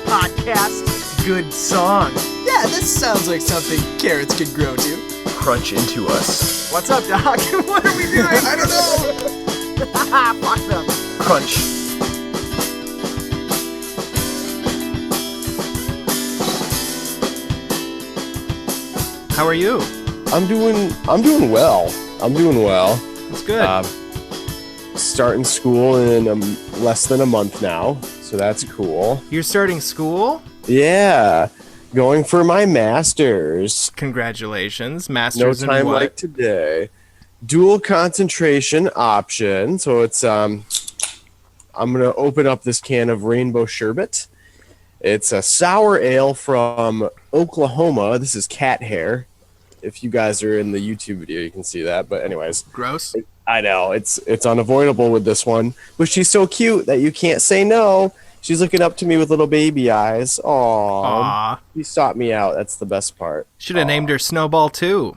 podcast. Good song. Yeah, this sounds like something carrots could grow to. Crunch into us. What's up, Doc? What are we doing? I don't know. Fuck them. Crunch. How are you? I'm doing well. That's good. Starting school in less than a month now, so that's cool. You're starting school? Yeah, going for my master's. Congratulations. No Master's in time what? like today. Dual concentration option. So it's I'm gonna open up this can of rainbow sherbet. It's a sour ale from Oklahoma. This is cat hair. If you guys are in the YouTube video, you can see that. But anyways, Gross. I know it's unavoidable with this one, but she's so cute that you can't say no. She's looking up to me with little baby eyes. Aw. She sought me out. That's the best part. Should have named her Snowball too.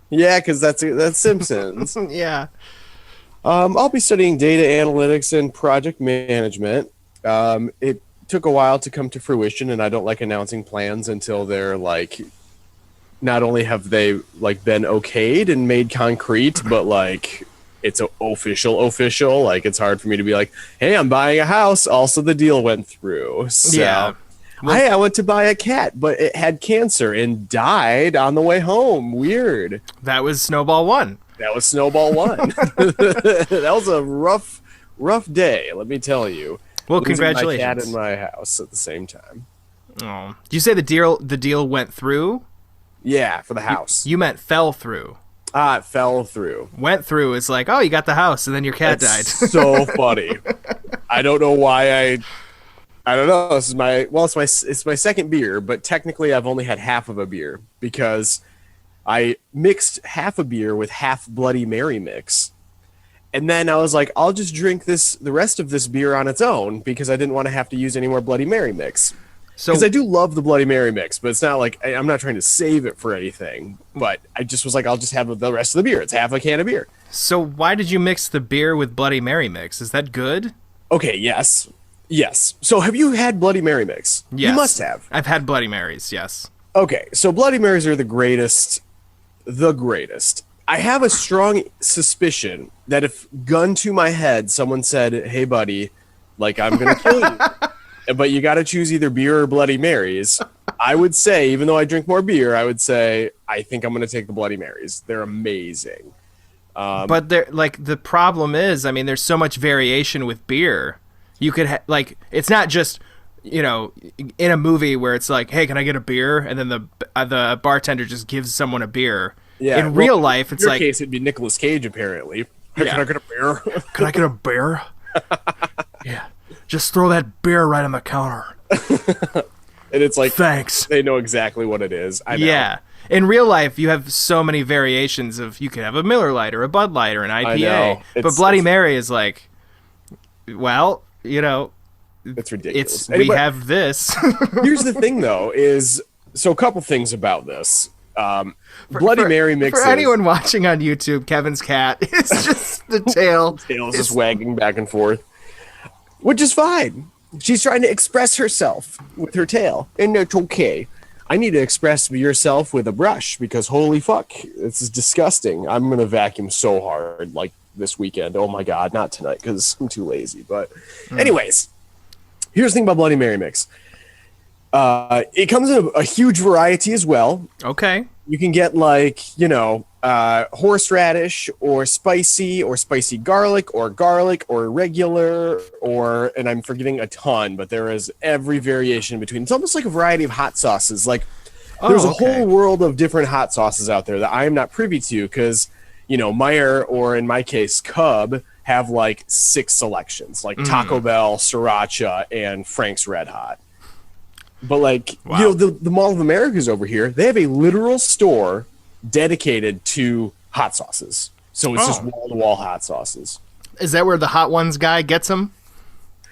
Yeah, because that's Simpsons. Yeah. I'll be studying data analytics and project management. It took a while to come to fruition, and I don't like announcing plans until they're like, not only have they like been okayed and made concrete, but like it's official. Like it's hard for me to be like, hey, I'm buying a house. Also, the deal went through. So, Yeah. hey, I went to buy a cat, but it had cancer and died on the way home. Weird. That was Snowball 1. That was Snowball 1. That was a rough day, let me tell you. Well, Losing congratulations. my cat and my house at the same time. Oh. Did you say the deal went through? Yeah, for the house. You meant fell through. It fell through. Went through is like, oh, you got the house, and then your cat died. So funny. I don't know why I don't know. This is it's my second beer, but technically I've only had half of a beer because I mixed half a beer with half Bloody Mary mix. And then I was like, I'll just drink the rest of this beer on its own because I didn't want to have to use any more Bloody Mary mix. Because I do love the Bloody Mary mix, but it's not like I'm not trying to save it for anything. But I just was like, I'll just have the rest of the beer. It's half a can of beer. So why did you mix the beer with Bloody Mary mix? Is that good? Okay, yes. So have you had Bloody Mary mix? Yes. You must have. I've had Bloody Marys, yes. Okay, so Bloody Marys are the greatest. I have a strong suspicion that if gun to my head, someone said, hey, buddy, like, I'm going to kill you, but you got to choose either beer or Bloody Marys, I would say, even though I drink more beer, I would say, I think I'm going to take the Bloody Marys. They're amazing. But the problem is, I mean, there's so much variation with beer. You could, it's not just, in a movie where it's like, hey, can I get a beer? And then the bartender just gives someone a beer. Yeah, in real life, it's in your like... case, it'd be Nicolas Cage, apparently. Hey, Yeah. Can I get a beer? Can I get a beer? Yeah. Just throw that beer right on the counter. And it's like, Thanks. they know exactly what it is. I know. Yeah. In real life, you have so many variations of... You could have a Miller Lite or a Bud Light or an IPA. I know. But Bloody Mary is like... Well, It's ridiculous. we have this. Here's the thing, though, so a couple things about this. Bloody Mary mixes. For anyone watching on YouTube, Kevin's cat is just the tail. Tail's just wagging back and forth, which is fine. She's trying to express herself with her tail, and it's okay. I need to express yourself with a brush because holy fuck, this is disgusting. I'm gonna vacuum so hard like this weekend. Oh my god, not tonight because I'm too lazy. But anyways, here's the thing about Bloody Mary mix. It comes in a huge variety as well. Okay. You can get horseradish or spicy garlic or regular and I'm forgetting a ton, but there is every variation in between. It's almost like a variety of hot sauces. Like there's a whole world of different hot sauces out there that I am not privy to because, Meyer or in my case, Cub have like 6 selections like Taco Bell, Sriracha, and Frank's Red Hot. But the Mall of America's over here, they have a literal store dedicated to hot sauces. So it's just wall-to-wall hot sauces. Is that where the Hot Ones guy gets them?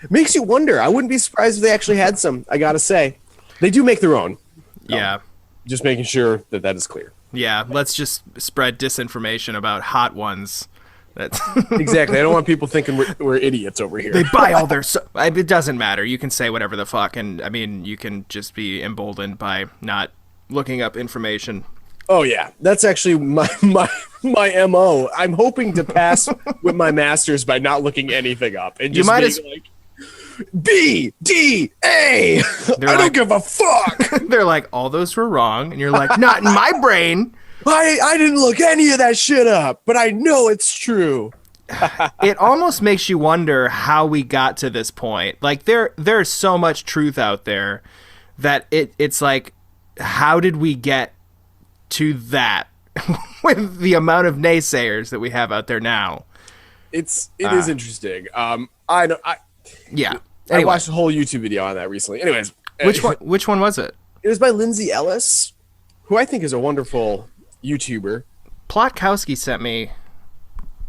Makes you wonder. I wouldn't be surprised if they actually had some, I gotta say. They do make their own. Yeah. Just making sure that is clear. Yeah, let's just spread disinformation about Hot Ones. That's Exactly. I don't want people thinking we're idiots over here. they buy all their. It doesn't matter. You can say whatever the fuck, and I mean, you can just be emboldened by not looking up information. Oh yeah, that's actually my MO. I'm hoping to pass with my masters by not looking anything up and just being like B D A. I don't give a fuck. They're like, all those were wrong, and you're like, not in my brain. I didn't look any of that shit up, but I know it's true. It almost makes you wonder how we got to this point. Like there's so much truth out there that it's like, how did we get to that with the amount of naysayers that we have out there now? It is interesting. Yeah. I Anyway, watched a whole YouTube video on that recently. Anyways, which one was it? it was by Lindsay Ellis, who I think is a wonderful YouTuber. Plotkowski sent me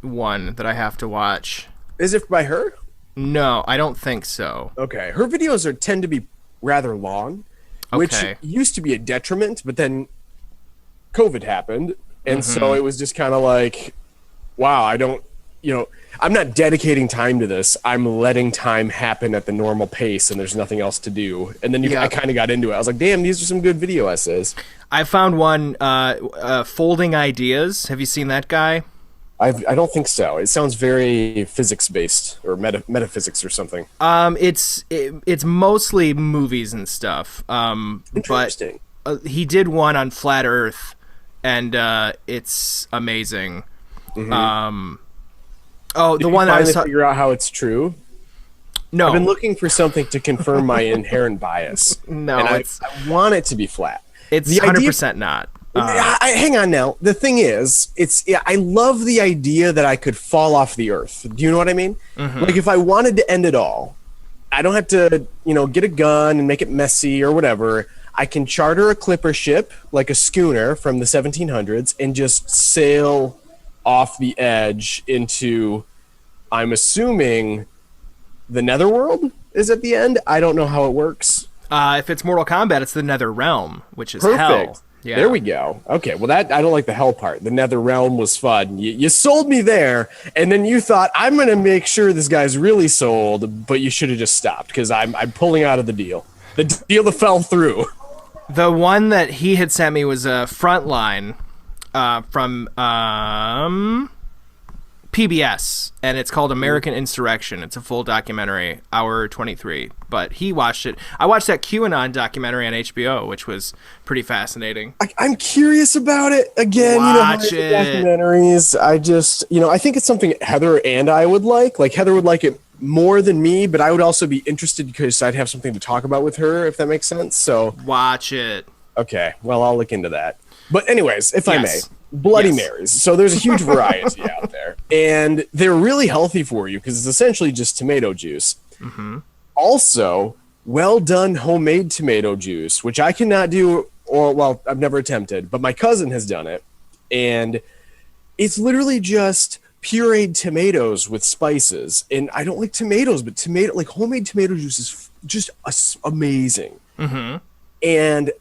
one that I have to watch. Is it by her? No, I don't think so. Okay. Her videos tend to be rather long, which Okay. used to be a detriment, but then COVID happened, and so it was just kind of like, wow, I'm not dedicating time to this. I'm letting time happen at the normal pace, and there's nothing else to do. And then I kind of got into it. I was like, damn, these are some good video essays. I found one, Folding Ideas. Have you seen that guy? I don't think so. It sounds very physics-based or metaphysics or something. It's mostly movies and stuff. Interesting. But he did one on Flat Earth, and it's amazing. Mm-hmm. The one I was figure out how it's true. No, I've been looking for something to confirm my inherent bias. No, and I want it to be flat. It's 100% not. Hang on now. The thing is, I love the idea that I could fall off the earth. Do you know what I mean? Mm-hmm. Like if I wanted to end it all, I don't have to, get a gun and make it messy or whatever. I can charter a clipper ship, like a schooner from the 1700s, and just sail off the edge into, I'm assuming, the Netherworld is at the end. I don't know how it works. If it's Mortal Kombat, it's the Nether Realm, which is Perfect. hell. Yeah. There we go. Okay, well I don't like the hell part. The Nether Realm was fun. You sold me there, and then you thought, I'm going to make sure this guy's really sold, but you should have just stopped, because I'm pulling out of the deal. The deal that fell through. The one that he had sent me was a Frontline from PBS, and it's called American Insurrection. It's a full documentary, hour 23. But he watched it. I watched that QAnon documentary on HBO, which was pretty fascinating. I'm curious about it. Again, Watch it. Documentaries. I just, I think it's something Heather and I would like. Like Heather would like it more than me, but I would also be interested because I'd have something to talk about with her, if that makes sense. So Watch it. okay, well, I'll look into that. But anyways, if I may, Yes. Bloody Yes. Marys. So there's a huge variety out there, and they're really healthy for you because it's essentially just tomato juice. Mm-hmm. Also, well done homemade tomato juice, which I cannot do, I've never attempted, but my cousin has done it, and it's literally just pureed tomatoes with spices. And I don't like tomatoes, but homemade tomato juice is just amazing. Mm-hmm. And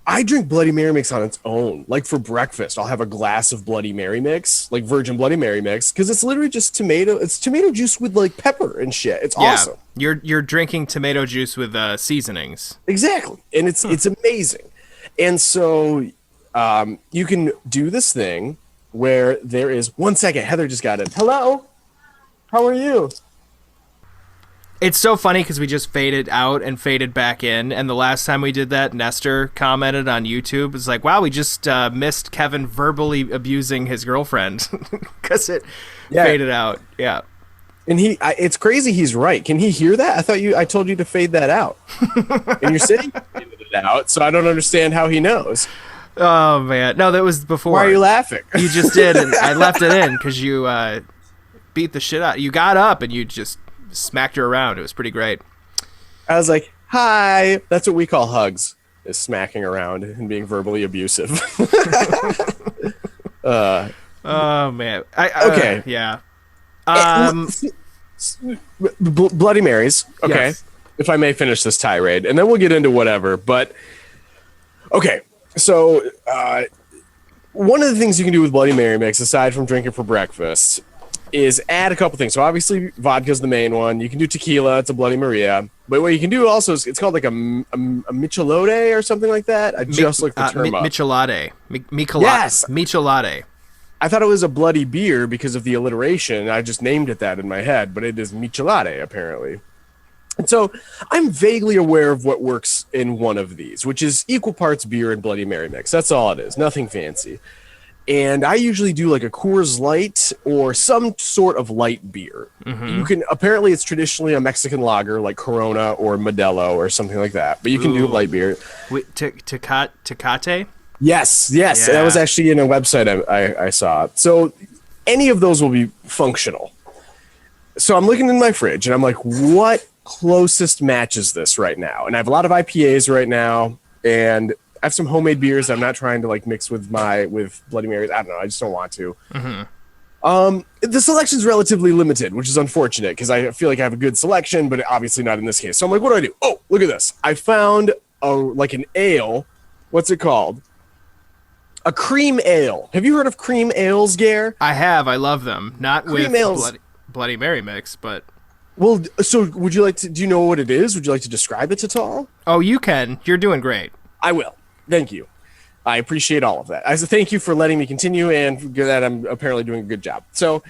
I drink Bloody Mary mix on its own. Like for breakfast, I'll have a glass of Bloody Mary mix, like virgin Bloody Mary mix, because it's literally just tomato. It's tomato juice with like pepper and shit. It's awesome. You're drinking tomato juice with seasonings. Exactly, and it's amazing. And so you can do this thing where there is 1 second. Heather just got it. Hello, how are you? It's so funny because we just faded out and faded back in, and the last time we did that, Nestor commented on YouTube. It's like, wow, we just missed Kevin verbally abusing his girlfriend because it faded out. Yeah. And it's crazy. He's right. Can he hear that? I told you to fade that out. And you're saying you faded it out, so I don't understand how he knows. Oh man, no, that was before. Why are you laughing? You just did, and I left it in because you beat the shit out. You got up and you just smacked her around. It was pretty great. I was like, hi. That's what we call hugs, is smacking around and being verbally abusive. Oh man. Okay. Yeah. Bloody Marys. Okay. Yes. If I may finish this tirade, and then we'll get into whatever. But okay, so one of the things you can do with Bloody Mary mix, aside from drinking for breakfast, is add a couple things. So obviously, vodka's the main one. You can do tequila. It's a Bloody Maria. But what you can do also is it's called like a michelade or something like that. I just looked the term up. Michelade. Yes. Michelade. I thought it was a bloody beer because of the alliteration. I just named it that in my head, but it is michelade, apparently. And so I'm vaguely aware of what works in one of these, which is equal parts beer and Bloody Mary mix. That's all it is. Nothing fancy. And I usually do like a Coors Light or some sort of light beer. You can, apparently it's traditionally a Mexican lager like Corona or Modelo or something like that, but you can do light beer. Wait, Tecate? Yes. Yeah. That was actually in a website I saw. So any of those will be functional. So I'm looking in my fridge and I'm like, what closest matches this right now? And I have a lot of IPAs right now, and I have some homemade beers I'm not trying to like mix with Bloody Marys. I don't know. I just don't want to. The selection's relatively limited, which is unfortunate because I feel like I have a good selection, but obviously not in this case. So I'm like, what do? Oh, look at this. I found an ale. What's it called? A cream ale. Have you heard of cream ales, Gare? I have. I love them. Not cream with ales. Bloody Mary mix, but... Well, so would you like to... Do you know what it is? Would you like to describe it at all? Oh, you can. You're doing great. I will. Thank you. I appreciate all of that. I say thank you for letting me continue, and for that I'm apparently doing a good job. So,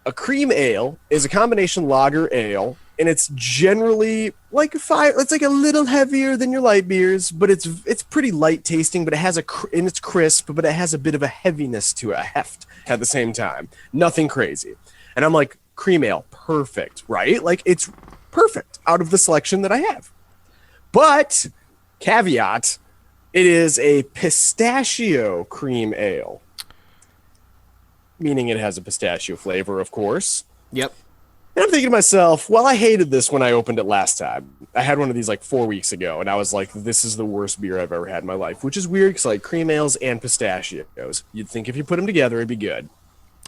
a cream ale is a combination lager ale, and it's generally like it's like a little heavier than your light beers, but it's pretty light tasting, but it has and it's crisp, but it has a bit of a heaviness to it, a heft at the same time. Nothing crazy. And I'm like, cream ale, perfect, right? Like, it's perfect out of the selection that I have. But, caveat, it is a pistachio cream ale. Meaning it has a pistachio flavor, of course. Yep. And I'm thinking to myself, well, I hated this when I opened it last time. I had one of these like 4 weeks ago, and I was like, this is the worst beer I've ever had in my life, which is weird because like cream ales and pistachios. You'd think if you put them together, it'd be good.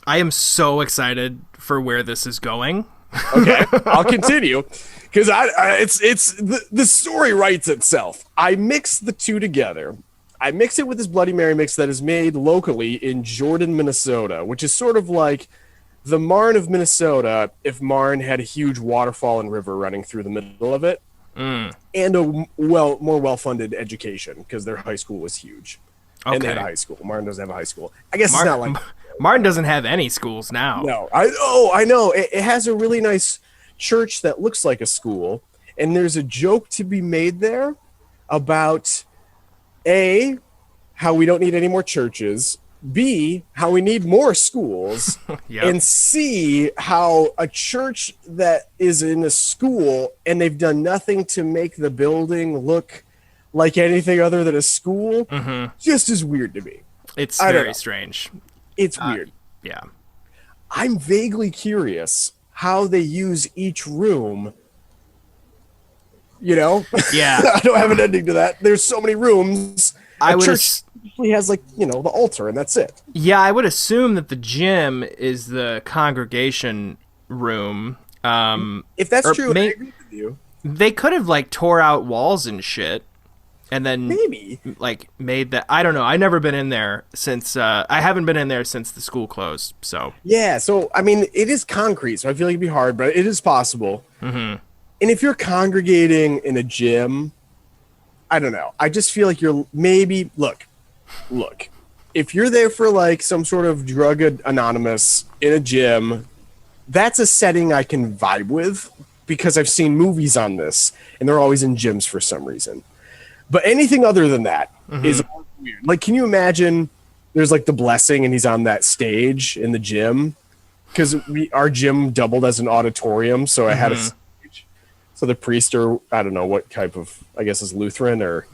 I am so excited for where this is going. Okay, I'll continue because the story writes itself. I mix the two together. I mix it with this Bloody Mary mix that is made locally in Jordan, Minnesota, which is sort of like the Marne of Minnesota if Marne had a huge waterfall and river running through the middle of it, and a more well-funded education because their high school was huge. Okay. And they had a high school. Marne doesn't have a high school. I guess it's not like... Martin doesn't have any schools now. No, I know. It has a really nice church that looks like a school, and there's a joke to be made there about A, how we don't need any more churches, B, how we need more schools, yep. And C, how a church that is in a school and they've done nothing to make the building look like anything other than a school, just is weird to me. It's very strange. It's weird. Yeah. I'm vaguely curious how they use each room. You know? Yeah. I don't have an ending to that. There's so many rooms. A church usually has like, the altar and that's it. Yeah, I would assume that the gym is the congregation room. If that's true, I agree with you. They could have like tore out walls and shit. And then maybe like made that. I don't know. I've never been in there since. I haven't been in there since the school closed. So yeah. So I mean, it is concrete, so I feel like it'd be hard, but it is possible. And if you're congregating in a gym, I don't know. I just feel like you're maybe look. If you're there for like some sort of drug anonymous in a gym, that's a setting I can vibe with because I've seen movies on this, and they're always in gyms for some reason. But anything other than that is weird. Like, can you imagine there's like the blessing and he's on that stage in the gym? Because our gym doubled as an auditorium, so I had a stage. So the priest, or I don't know what type of, I guess is Lutheran or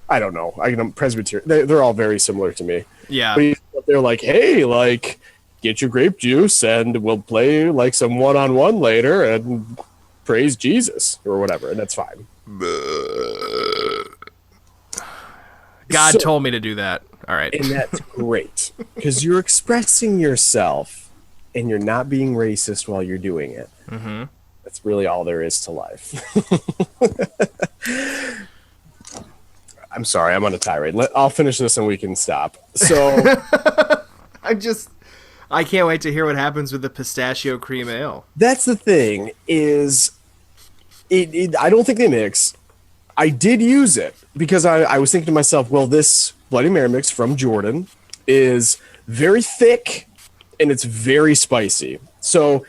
I don't know. Presbyterian. They're all very similar to me. Yeah. But they're like, hey, like, get your grape juice and we'll play like some one-on-one later and praise Jesus or whatever. And that's fine. God told me to do that. All right. And that's great because you're expressing yourself and you're not being racist while you're doing it. That's really all there is to life. I'm sorry, I'm on a tirade. I'll finish this and we can stop. So I can't wait to hear what happens with the pistachio cream ale. that's the thing is, I don't think they mix. I did use it because I was thinking to myself, well, this Bloody Mary mix from Jordan is very thick and it's very spicy. So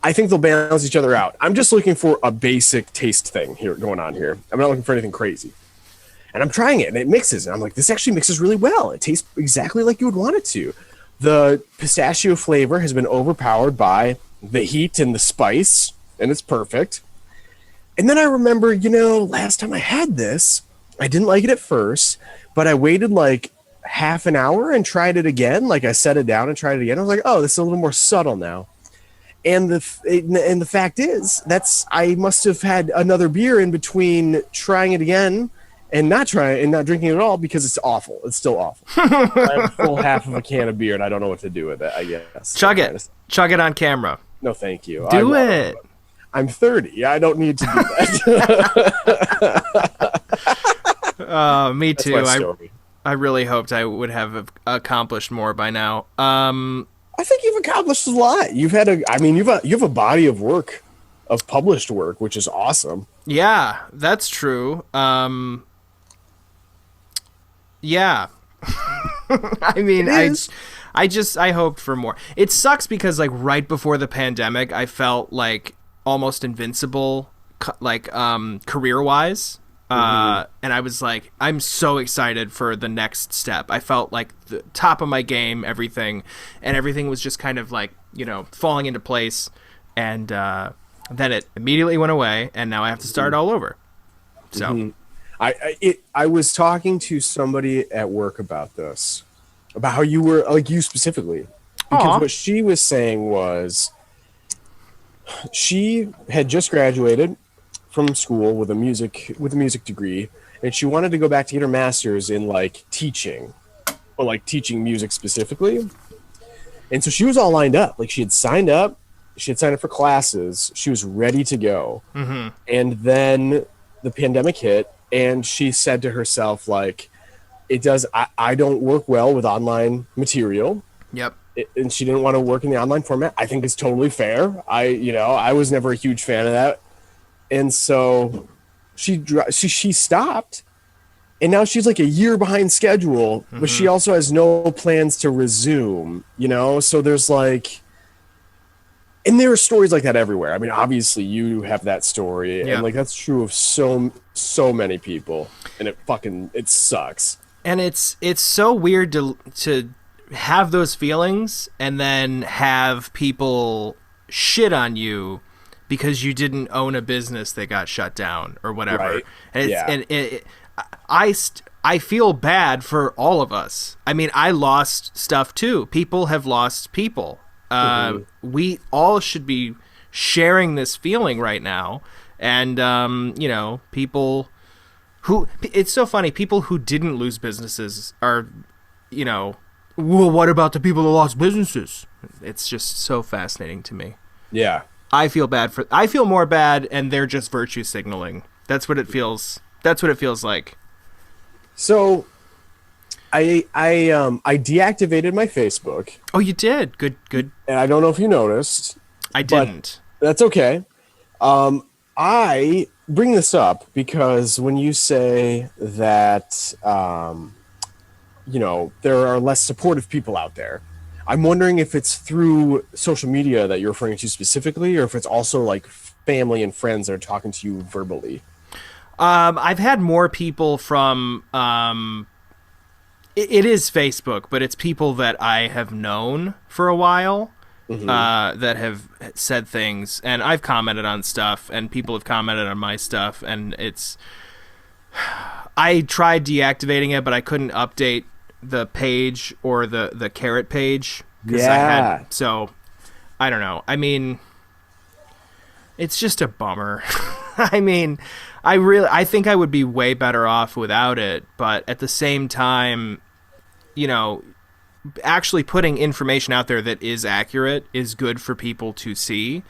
I think they'll balance each other out. I'm just looking for a basic taste thing here going on here. I'm not looking for anything crazy. And I'm trying it and it mixes. And I'm like, this actually mixes really well. It tastes exactly like you would want it to. The pistachio flavor has been overpowered by the heat and the spice, and it's perfect. And then I remember, last time I had this, I didn't like it at first, but I waited like half an hour and tried it again. Like I set it down and tried it again. I was like, oh, this is a little more subtle now. And the fact is, I must have had another beer in between trying it again and not drinking it at all because it's awful. It's still awful. I have a full half of a can of beer and I don't know what to do with it, I guess. Chug it on camera. No, thank you. Do it. I'm 30. I don't need to do that. Me too. I really hoped I would have accomplished more by now. I think you've accomplished a lot. You have a body of work, of published work, which is awesome. Yeah, that's true. Yeah. I mean, I hoped for more. It sucks because like right before the pandemic, I felt like almost invincible, like career-wise. And I was like, I'm so excited for the next step. I felt like the top of my game, everything was just kind of like, falling into place. And then it immediately went away, and now I have to start all over. So I was talking to somebody at work about this, about how you were, like you specifically, because what she was saying was she had just graduated from school with a music degree, and she wanted to go back to get her master's in like teaching, or like teaching music specifically. And so she was all lined up. Like she had signed up for classes. She was ready to go. And then the pandemic hit, and she said to herself, like, I don't work well with online material. Yep. And she didn't want to work in the online format. I think it's totally fair. I was never a huge fan of that. And so she stopped, and now she's like a year behind schedule, but she also has no plans to resume, So there's like, and there are stories like that everywhere. I mean, obviously you have that story, and like that's true of so many people, and it sucks. And it's so weird to have those feelings and then have people shit on you because you didn't own a business that got shut down or whatever. Right. I feel bad for all of us. I mean, I lost stuff too. People have lost people. We all should be sharing this feeling right now. And, people who, it's so funny, people who didn't lose businesses are, well, what about the people that lost businesses? It's just so fascinating to me. Yeah. I feel more bad, and they're just virtue signaling. That's what it feels like. So I deactivated my Facebook. Oh, you did? Good. And I don't know if you noticed. I didn't. That's okay. I bring this up because when you say that, there are less supportive people out there, I'm wondering if it's through social media that you're referring to specifically, or if it's also like family and friends that are talking to you verbally. I've had more people from, it is Facebook, but it's people that I have known for a while, that have said things, and I've commented on stuff, and people have commented on my stuff, and I tried deactivating it, but I couldn't update the page or the Kerrit page. So I don't know. I mean, it's just a bummer. I mean, I think I would be way better off without it, but at the same time, actually putting information out there that is accurate is good for people to see,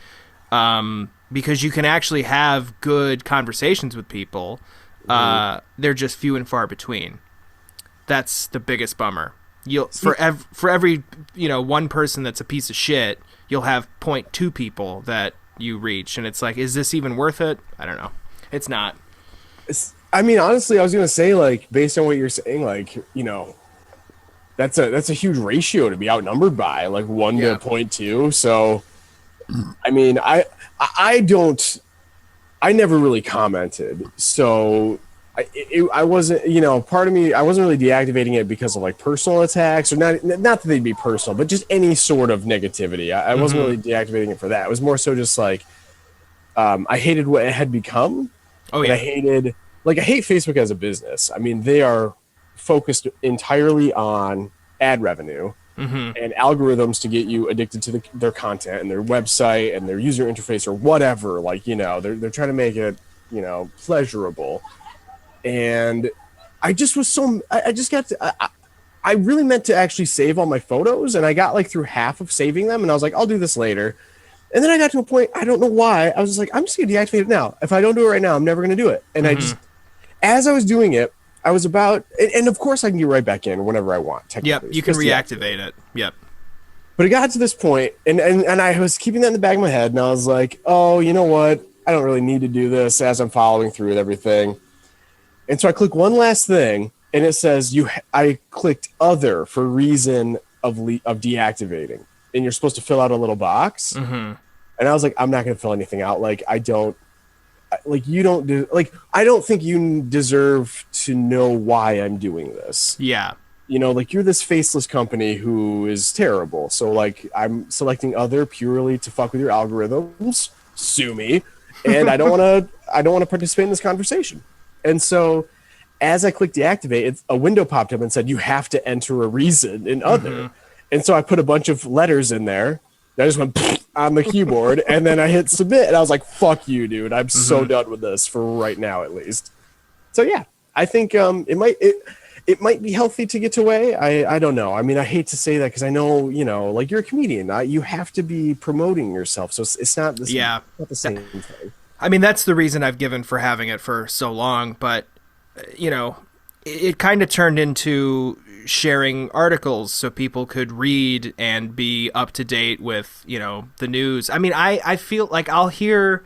because you can actually have good conversations with people. They're just few and far between. That's the biggest bummer. For every one person that's a piece of shit, you'll have 0.2 people that you reach, and it's like, is this even worth it? I don't know. It's not. I mean, honestly, I was gonna say, like, based on what you're saying, like, that's a huge ratio to be outnumbered by, like 1 to 0.2. So, I mean, I never really commented, so I wasn't, part of me, I wasn't really deactivating it because of like personal attacks, or not that they'd be personal, but just any sort of negativity. I wasn't really deactivating it for that. It was more so just like, I hated what it had become. Oh yeah. And I hate Facebook as a business. I mean, they are focused entirely on ad revenue and algorithms to get you addicted to their content and their website and their user interface or whatever. Like, they're trying to make it, pleasurable. And I just was I really meant to actually save all my photos, and I got like through half of saving them, and I was like, I'll do this later. And then I got to a point, I don't know why, I was just like, I'm just gonna deactivate it now. If I don't do it right now, I'm never gonna do it. And I just, as I was doing it, I was about, and of course I can get right back in whenever I want, technically. Yep, you can reactivate it. Yep. But it got to this point, and I was keeping that in the back of my head, and I was like, oh, you know what? I don't really need to do this as I'm following through with everything. And so I click one last thing, and it says, I clicked other for reason of deactivating. And you're supposed to fill out a little box. And I was like, I'm not going to fill anything out. Like, I don't think you deserve to know why I'm doing this. Yeah. Like, you're this faceless company who is terrible. So like, I'm selecting other purely to fuck with your algorithms. Sue me. And I don't want to participate in this conversation. And so as I clicked deactivate, a window popped up and said, you have to enter a reason in other. And so I put a bunch of letters in there. I just went on the keyboard, and then I hit submit, and I was like, fuck you, dude. I'm so done with this for right now, at least. So yeah, I think it might be healthy to get away. I don't know. I mean, I hate to say that because I know, like, you're a comedian. You have to be promoting yourself. So it's not the same, not the same thing. I mean, that's the reason I've given for having it for so long, but, it kind of turned into sharing articles so people could read and be up to date with, the news. I mean, I feel like I'll hear,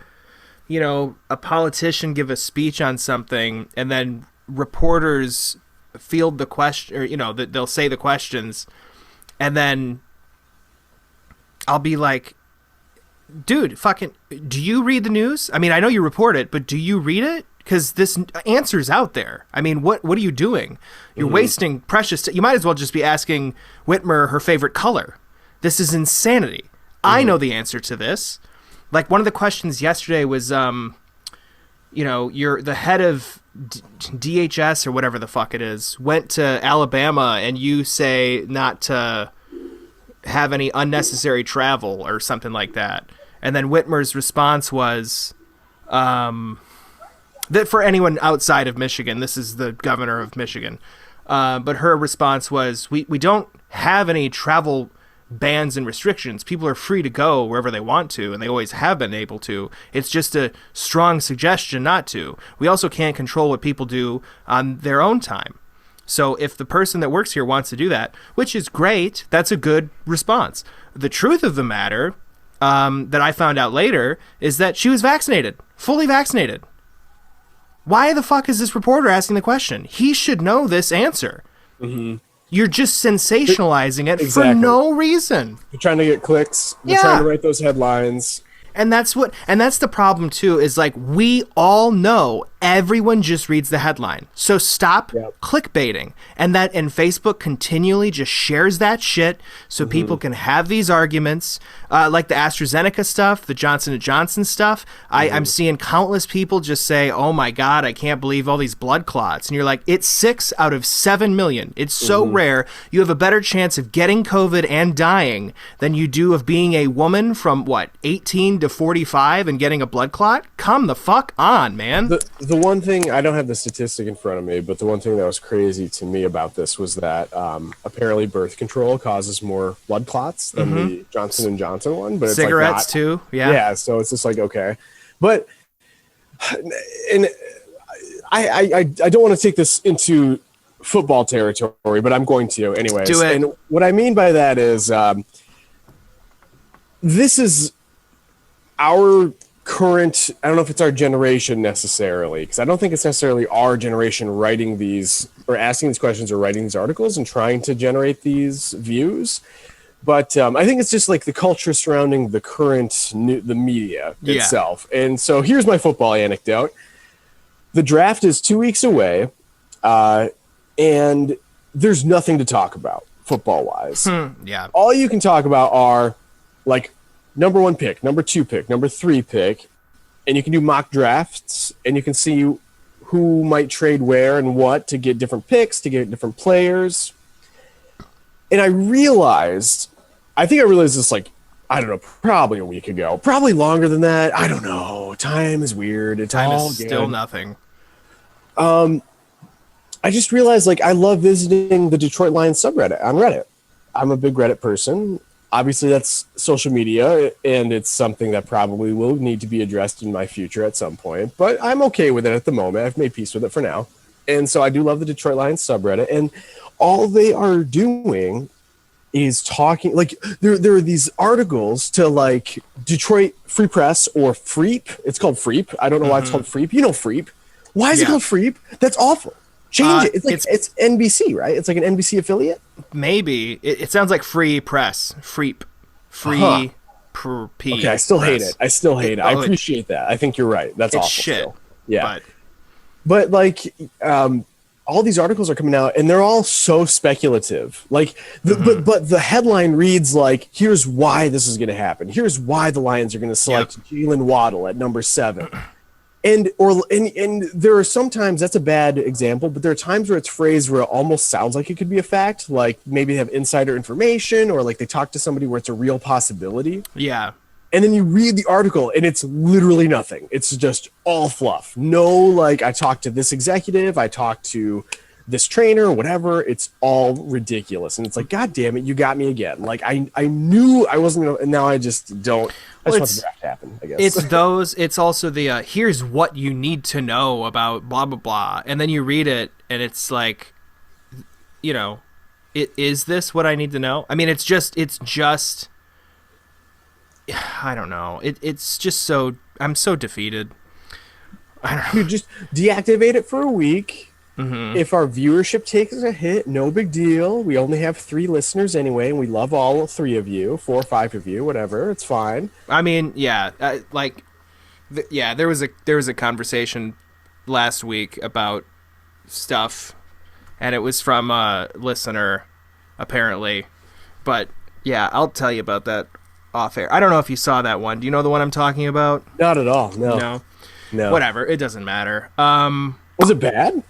a politician give a speech on something, and then reporters field the question, or, they'll say the questions, and then I'll be like, dude, do you read the news? I mean, I know you report it, but do you read it? Because this answer's out there. I mean, what are you doing? You're wasting precious you might as well just be asking Whitmer her favorite color. This is insanity. I know the answer to this. Like, one of the questions yesterday was, you're the head of DHS or whatever the fuck it is, went to Alabama, and you say not to have any unnecessary travel or something like that. And then Whitmer's response was, that for anyone outside of Michigan, this is the governor of Michigan, but her response was, we don't have any travel bans and restrictions. People are free to go wherever they want to, and they always have been able to. It's just a strong suggestion not to. We also can't control what people do on their own time. So if the person that works here wants to do that, which is great, that's a good response. The truth of the matter, that I found out later, is that she was vaccinated, fully vaccinated. Why the fuck is this reporter asking the question? He should know this answer. You're just sensationalizing it for no reason. You're trying to get clicks. You're trying to write those headlines. And that's the problem too, is like, we all know everyone just reads the headline. So stop clickbaiting. And Facebook continually just shares that shit so people can have these arguments, like the AstraZeneca stuff, the Johnson & Johnson stuff. I'm seeing countless people just say, oh my God, I can't believe all these blood clots. And you're like, it's 6 out of 7 million. It's so rare. You have a better chance of getting COVID and dying than you do of being a woman from 18 to 45 and getting a blood clot. Come the fuck on, man. The one thing, I don't have the statistic in front of me, but the one thing that was crazy to me about this was that apparently birth control causes more blood clots than the Johnson & Johnson one. But it's cigarettes like too. Yeah. So it's just like, okay. But and I don't want to take this into football territory, but I'm going to anyways. Do it. And what I mean by that is this is our current, I don't know if it's our generation necessarily, because I don't think it's necessarily our generation writing these or asking these questions or writing these articles and trying to generate these views. But I think it's just like the culture surrounding the current the media itself. And so here's my football anecdote. The draft is 2 weeks away, and there's nothing to talk about football-wise. Yeah. All you can talk about are like number 1 pick, number 2 pick, number 3 pick, and you can do mock drafts, and you can see who might trade where and what to get different picks, to get different players. And I think I realized this like, I don't know, probably a week ago, probably longer than that. I don't know. Time is weird. Time is still nothing. I just realized like I love visiting the Detroit Lions subreddit on Reddit. I'm a big Reddit person. Obviously that's social media, and it's something that probably will need to be addressed in my future at some point, but I'm okay with it at the moment. I've made peace with it for now. And so I do love the Detroit Lions subreddit, and all they are doing is talking, like there are these articles to like Detroit Free Press or Freep. It's called Freep. I don't know why it's called Freep. You know Freep. Why is it called Freep? That's awful. Change it. It's like it's NBC, right? It's like an NBC affiliate. Maybe it sounds like Free Press, Freep, Free. Okay, I still hate it. I appreciate that. I think you're right. That's awful. Shit. Still. Yeah, but like, all these articles are coming out, and they're all so speculative. Like, but the headline reads like, "Here's why this is going to happen. Here's why the Lions are going to select Jalen Waddle at number 7." And there are sometimes, that's a bad example, but there are times where it's phrased where it almost sounds like it could be a fact, like maybe they have insider information, or like they talk to somebody where it's a real possibility. Yeah. And then you read the article and it's literally nothing. It's just all fluff. No, like I talked to this executive, I talked to this trainer, whatever. It's all ridiculous. And it's like, God damn it, you got me again. Like I knew I wasn't going to, and now I just don't. I just want the draft to happen, I guess. It's also the, here's what you need to know about blah, blah, blah. And then you read it and it's like, is this what I need to know? I mean, it's just, I don't know. It's just so, I'm so defeated. I don't know. You just deactivate it for a week. If our viewership takes a hit, no big deal. We only have 3 listeners anyway, and we love all 3 of you, 4 or 5 of you, whatever. It's fine. I mean, yeah, there was a conversation last week about stuff, and it was from a listener, apparently. But yeah, I'll tell you about that off air. I don't know if you saw that one. Do you know the one I'm talking about? Not at all. No. Whatever. It doesn't matter. Was it bad?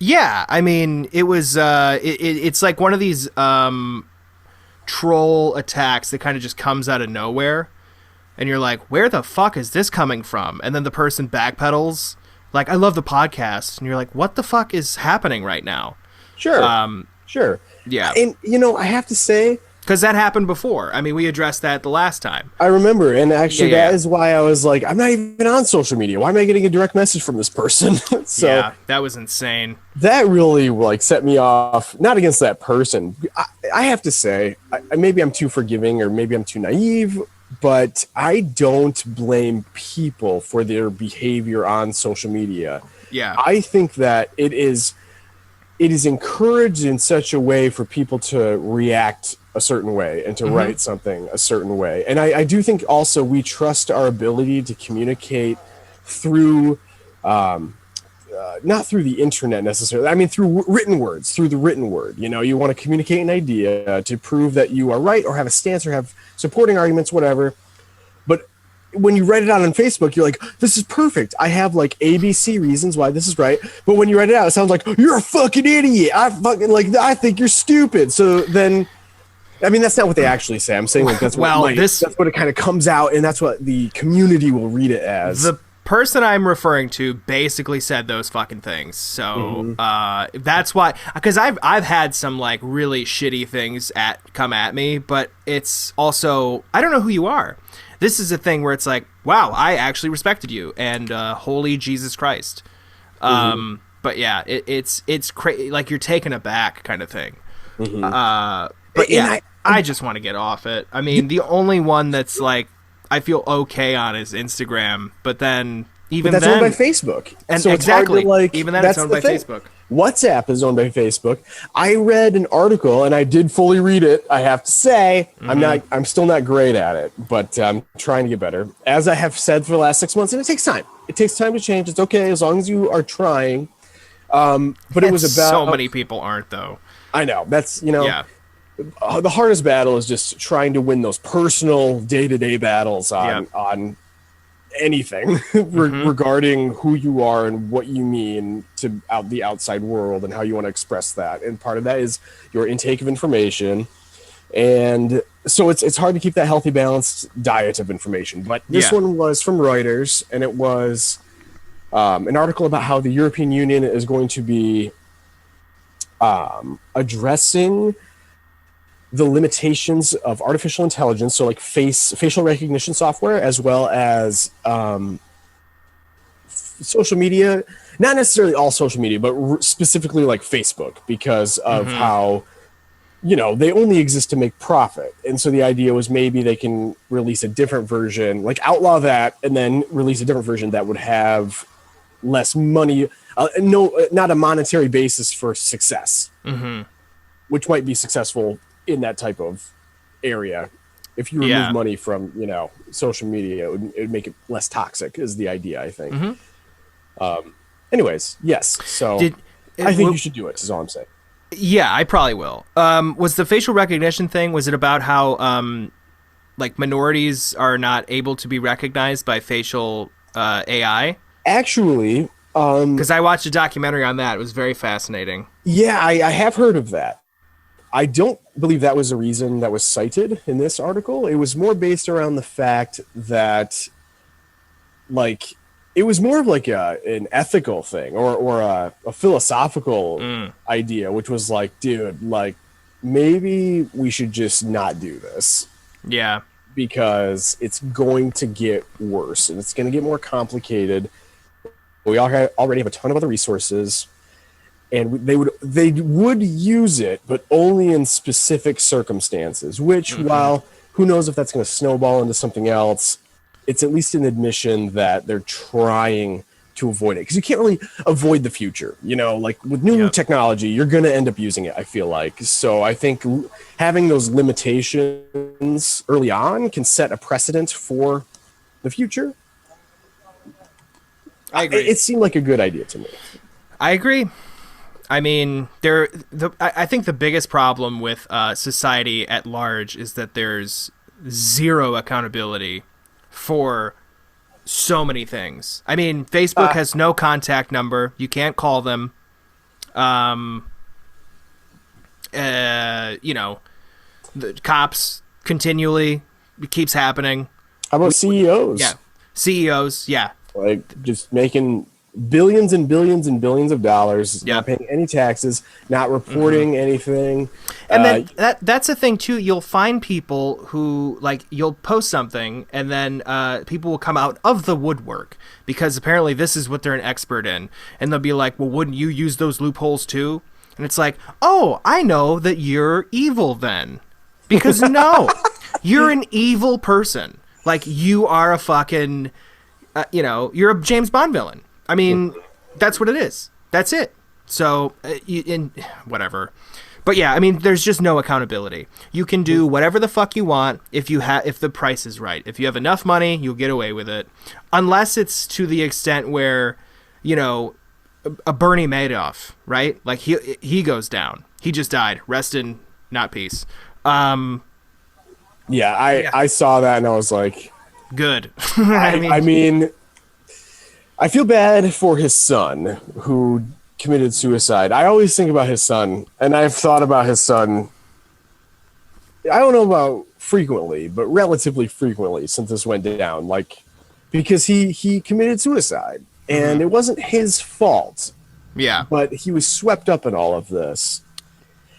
Yeah, I mean, it was. It's like one of these troll attacks that kind of just comes out of nowhere, and you're like, "Where the fuck is this coming from?" And then the person backpedals, like, "I love the podcast," and you're like, "What the fuck is happening right now?" Sure. Sure. Yeah, and I have to say, because that happened before. I mean, we addressed that the last time. I remember, and actually that is why I was like, I'm not even on social media. Why am I getting a direct message from this person? So yeah, that was insane. That really like set me off, not against that person. I have to say, maybe I'm too forgiving or maybe I'm too naive, but I don't blame people for their behavior on social media. Yeah. I think that it is encouraged in such a way for people to react a certain way and to write something a certain way. And I do think also we trust our ability to communicate through, not through the internet necessarily. I mean, through written words, through the written word. You want to communicate an idea to prove that you are right or have a stance or have supporting arguments, whatever. But when you write it out on Facebook, you're like, this is perfect. I have like ABC reasons why this is right. But when you write it out, it sounds like you're a fucking idiot. I think you're stupid. So then, I mean, that's not what they actually say. I'm saying like that's what that's what it kind of comes out, and that's what the community will read it as. The person I'm referring to basically said those fucking things. So that's why, because I've had some like really shitty things come at me, but it's also, I don't know who you are. This is a thing where it's like, wow, I actually respected you, and holy Jesus Christ. But yeah, it's crazy. Like you're taken aback kind of thing. But And yeah, I just want to get off it. I mean, the only one that's like I feel okay on is Instagram, but then even But that's then, owned by Facebook. and So it's hard to, exactly, like, even then that's it's owned the by thing. Facebook. WhatsApp is owned by Facebook. I read an article and I did fully read it. I have to say, I'm still not great at it, but I'm trying to get better. As I have said for the last 6 months, and it takes time. It takes time to change. It's okay as long as you are trying. But it was about so many people aren't though. I know that's Yeah. the hardest battle is just trying to win those personal day-to-day battles on anything regarding who you are and what you mean to the outside world and how you want to express that. And part of that is your intake of information. And so it's hard to keep that healthy, balanced diet of information. But this one was from Reuters, and it was an article about how the European Union is going to be addressing the limitations of artificial intelligence, so like facial recognition software, as well as social media, not necessarily all social media, but specifically like Facebook, because of how, they only exist to make profit. And so the idea was maybe they can release a different version, like outlaw that, and then release a different version that would have less money, not a monetary basis for success, which might be successful in that type of area. If you remove money from social media, it would make it less toxic is the idea, I think. Anyways, yes, so I think you should do it is all I'm saying. Yeah, I probably will. Was the facial recognition thing, was it about how like minorities are not able to be recognized by facial AI? Actually, because I watched a documentary on that. It was very fascinating. Yeah, I have heard of that. I don't believe that was a reason that was cited in this article. It was more based around the fact that, like, it was more of like an ethical thing or a philosophical idea, which was like, dude, like, maybe we should just not do this. Yeah. Because it's going to get worse and it's going to get more complicated. We already have a ton of other resources. And they would use it, but only in specific circumstances, which, while who knows if that's going to snowball into something else, it's at least an admission that they're trying to avoid it. Because you can't really avoid the future. Like with new technology, you're going to end up using it, I feel like. So I think having those limitations early on can set a precedent for the future. I agree. It seemed like a good idea to me. I agree. I mean, I think the biggest problem with society at large is that there's zero accountability for so many things. I mean, Facebook has no contact number. You can't call them. The cops continually, it keeps happening. How about CEOs? Yeah. CEOs, yeah. Like just making billions and billions and billions of dollars, not paying any taxes, not reporting anything. And then that's the thing too. You'll find people who, like, you'll post something and then people will come out of the woodwork because apparently this is what they're an expert in. And they'll be like, well, wouldn't you use those loopholes too? And it's like, oh, I know that you're evil then. Because no, you're an evil person. Like, you are a fucking, you're a James Bond villain. I mean, that's what it is. That's it. So, whatever. But yeah, I mean, there's just no accountability. You can do whatever the fuck you want if the price is right. If you have enough money, you'll get away with it. Unless it's to the extent where, a Bernie Madoff, right? Like he goes down. He just died. Rest in not peace. I saw that and I was like, good. I mean, I feel bad for his son who committed suicide. I always think about his son, and I've thought about his son, I don't know about frequently, but relatively frequently since this went down, like, because he committed suicide, and it wasn't his fault. Yeah. But he was swept up in all of this.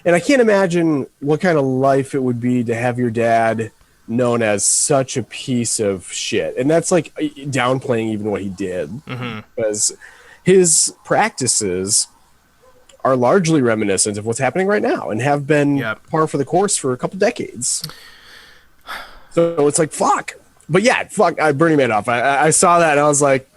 And I can't imagine what kind of life it would be to have your dad known as such a piece of shit. And that's like downplaying even what he did, because his practices are largely reminiscent of what's happening right now and have been par for the course for a couple decades. So it's like, fuck. But yeah, fuck, Bernie Madoff. I saw that and I was like,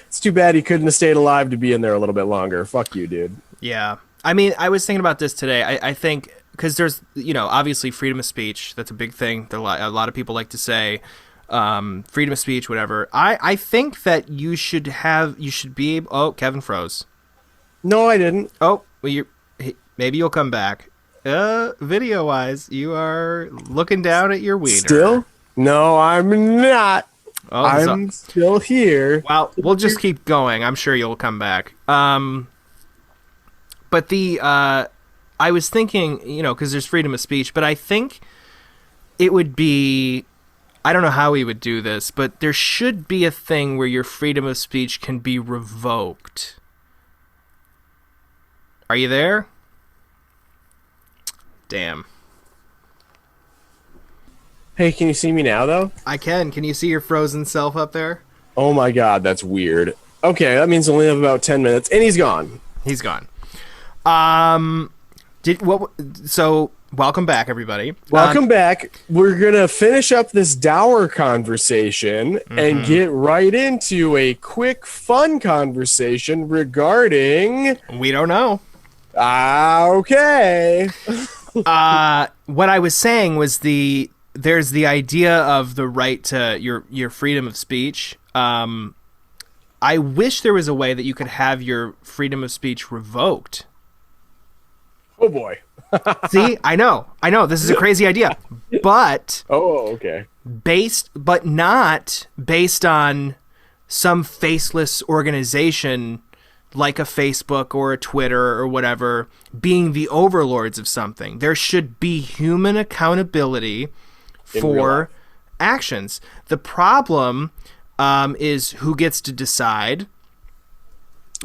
it's too bad he couldn't have stayed alive to be in there a little bit longer. Fuck you, dude. Yeah. I mean, I was thinking about this today. I think, because there's, obviously freedom of speech. That's a big thing. A lot of people like to say freedom of speech, whatever. I think that you should be able... Oh, Kevin froze. No, I didn't. Oh, well, maybe you'll come back. Video-wise, you are looking down at your wiener. Still? No, I'm not. Oh, I'm still here. Well, we'll just keep going. I'm sure you'll come back. But I was thinking, because there's freedom of speech, but I think it would be... I don't know how we would do this, but there should be a thing where your freedom of speech can be revoked. Are you there? Damn. Hey, can you see me now, though? I can. Can you see your frozen self up there? Oh my god, that's weird. Okay, that means only have about 10 minutes, and he's gone. He's gone. So, welcome back, everybody. Welcome back. We're going to finish up this dour conversation and get right into a quick, fun conversation regarding... We don't know. Okay. What I was saying was there's the idea of the right to your freedom of speech. I wish there was a way that you could have your freedom of speech revoked. Oh boy. See, I know. This is a crazy idea, but okay. But not based on some faceless organization like a Facebook or a Twitter or whatever being the overlords of something. There should be human accountability for actions. The problem is who gets to decide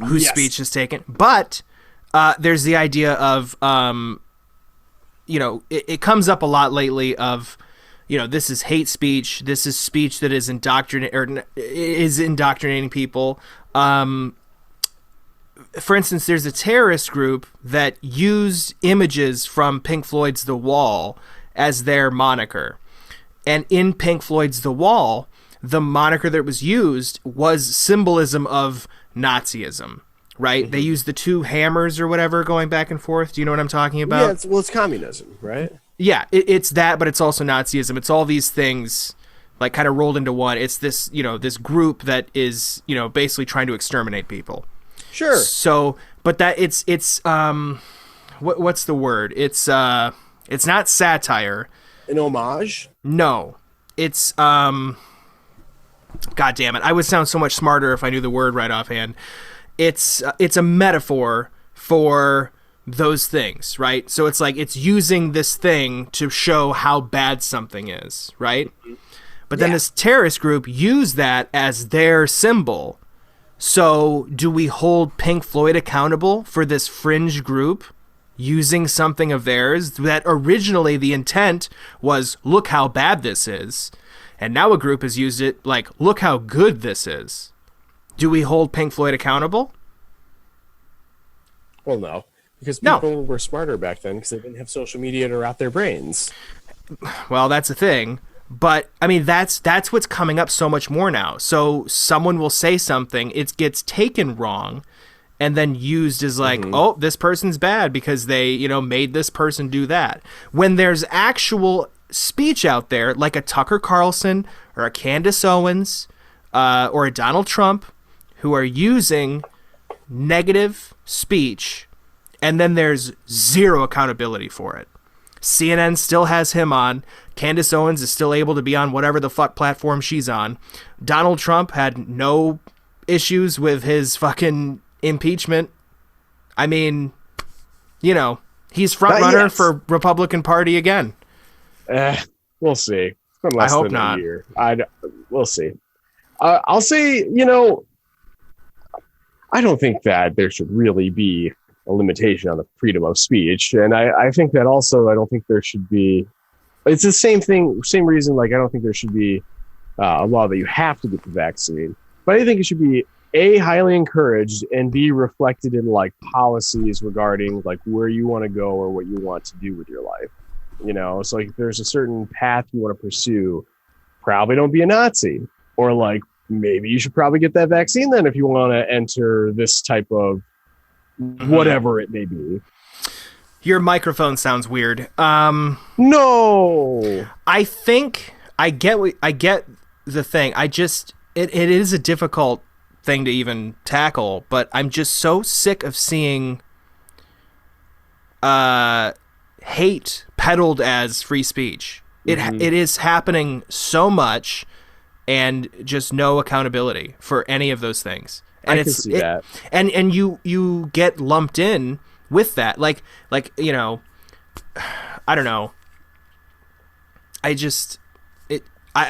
whose speech is taken. But there's the idea of, it comes up a lot lately of, this is hate speech. This is speech that is indoctrinating people. For instance, there's a terrorist group that used images from Pink Floyd's The Wall as their moniker. And in Pink Floyd's The Wall, the moniker that was used was symbolism of Nazism, right? Mm-hmm. They used the two hammers or whatever going back and forth. Do you know what I'm talking about? Yeah, it's communism, right? Yeah, it's that, but it's also Nazism. It's all these things like kind of rolled into one. It's this, this group that is, basically trying to exterminate people. Sure. So, but that it's what's the word? It's not satire. An homage? No. It's God damn it. I would sound so much smarter if I knew the word right offhand. It's a metaphor for those things, right? So it's like it's using this thing to show how bad something is, right? But then this terrorist group used that as their symbol. So do we hold Pink Floyd accountable for this fringe group using something of theirs that originally the intent was, look how bad this is, and now a group has used it like, look how good this is? Do we hold Pink Floyd accountable? Well, no, because people were smarter back then because they didn't have social media to rot their brains. Well, that's the thing. But I mean, that's what's coming up so much more now. So someone will say something, it gets taken wrong, and then used as like, oh, this person's bad because they, made this person do that. When there's actual speech out there, like a Tucker Carlson or a Candace Owens or a Donald Trump, who are using negative speech, and then there's zero accountability for it. CNN still has him on. Candace Owens is still able to be on whatever the fuck platform she's on. Donald Trump had no issues with his fucking impeachment. I mean, he's front runner for Republican Party again. We'll see. I hope not. We'll see. I'll say, I don't think that there should really be a limitation on the freedom of speech. And I think that also, I don't think there should be, it's the same thing, same reason, like I don't think there should be a law that you have to get the vaccine, but I think it should be A, highly encouraged, and B, reflected in like policies regarding like where you want to go or what you want to do with your life. You know, so like if there's a certain path you want to pursue, probably don't be a Nazi. Or like maybe you should probably get that vaccine then if you want to enter this type of whatever it may be. Your microphone sounds weird. No. I think I get the thing. It is a difficult thing to even tackle, but I'm just so sick of seeing hate peddled as free speech. It is happening so much, and just no accountability for any of those things. And I can see that. And you get lumped in with that, like you know, I don't know. I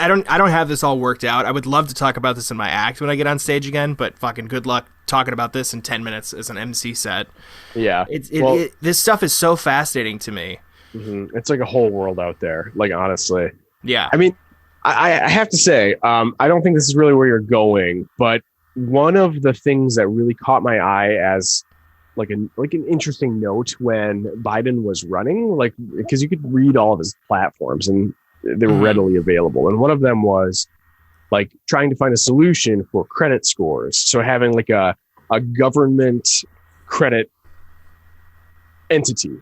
don't have this all worked out. I would love to talk about this in my act when I get on stage again, but fucking good luck talking about this in 10 minutes as an MC set. Yeah. This stuff is so fascinating to me. It's like a whole world out there, like, honestly. Yeah. I mean, I have to say, I don't think this is really where you're going, but one of the things that really caught my eye as like an interesting note when Biden was running, like, because you could read all of his platforms and they were readily available. And one of them was like trying to find a solution for credit scores. So having like a government credit entity.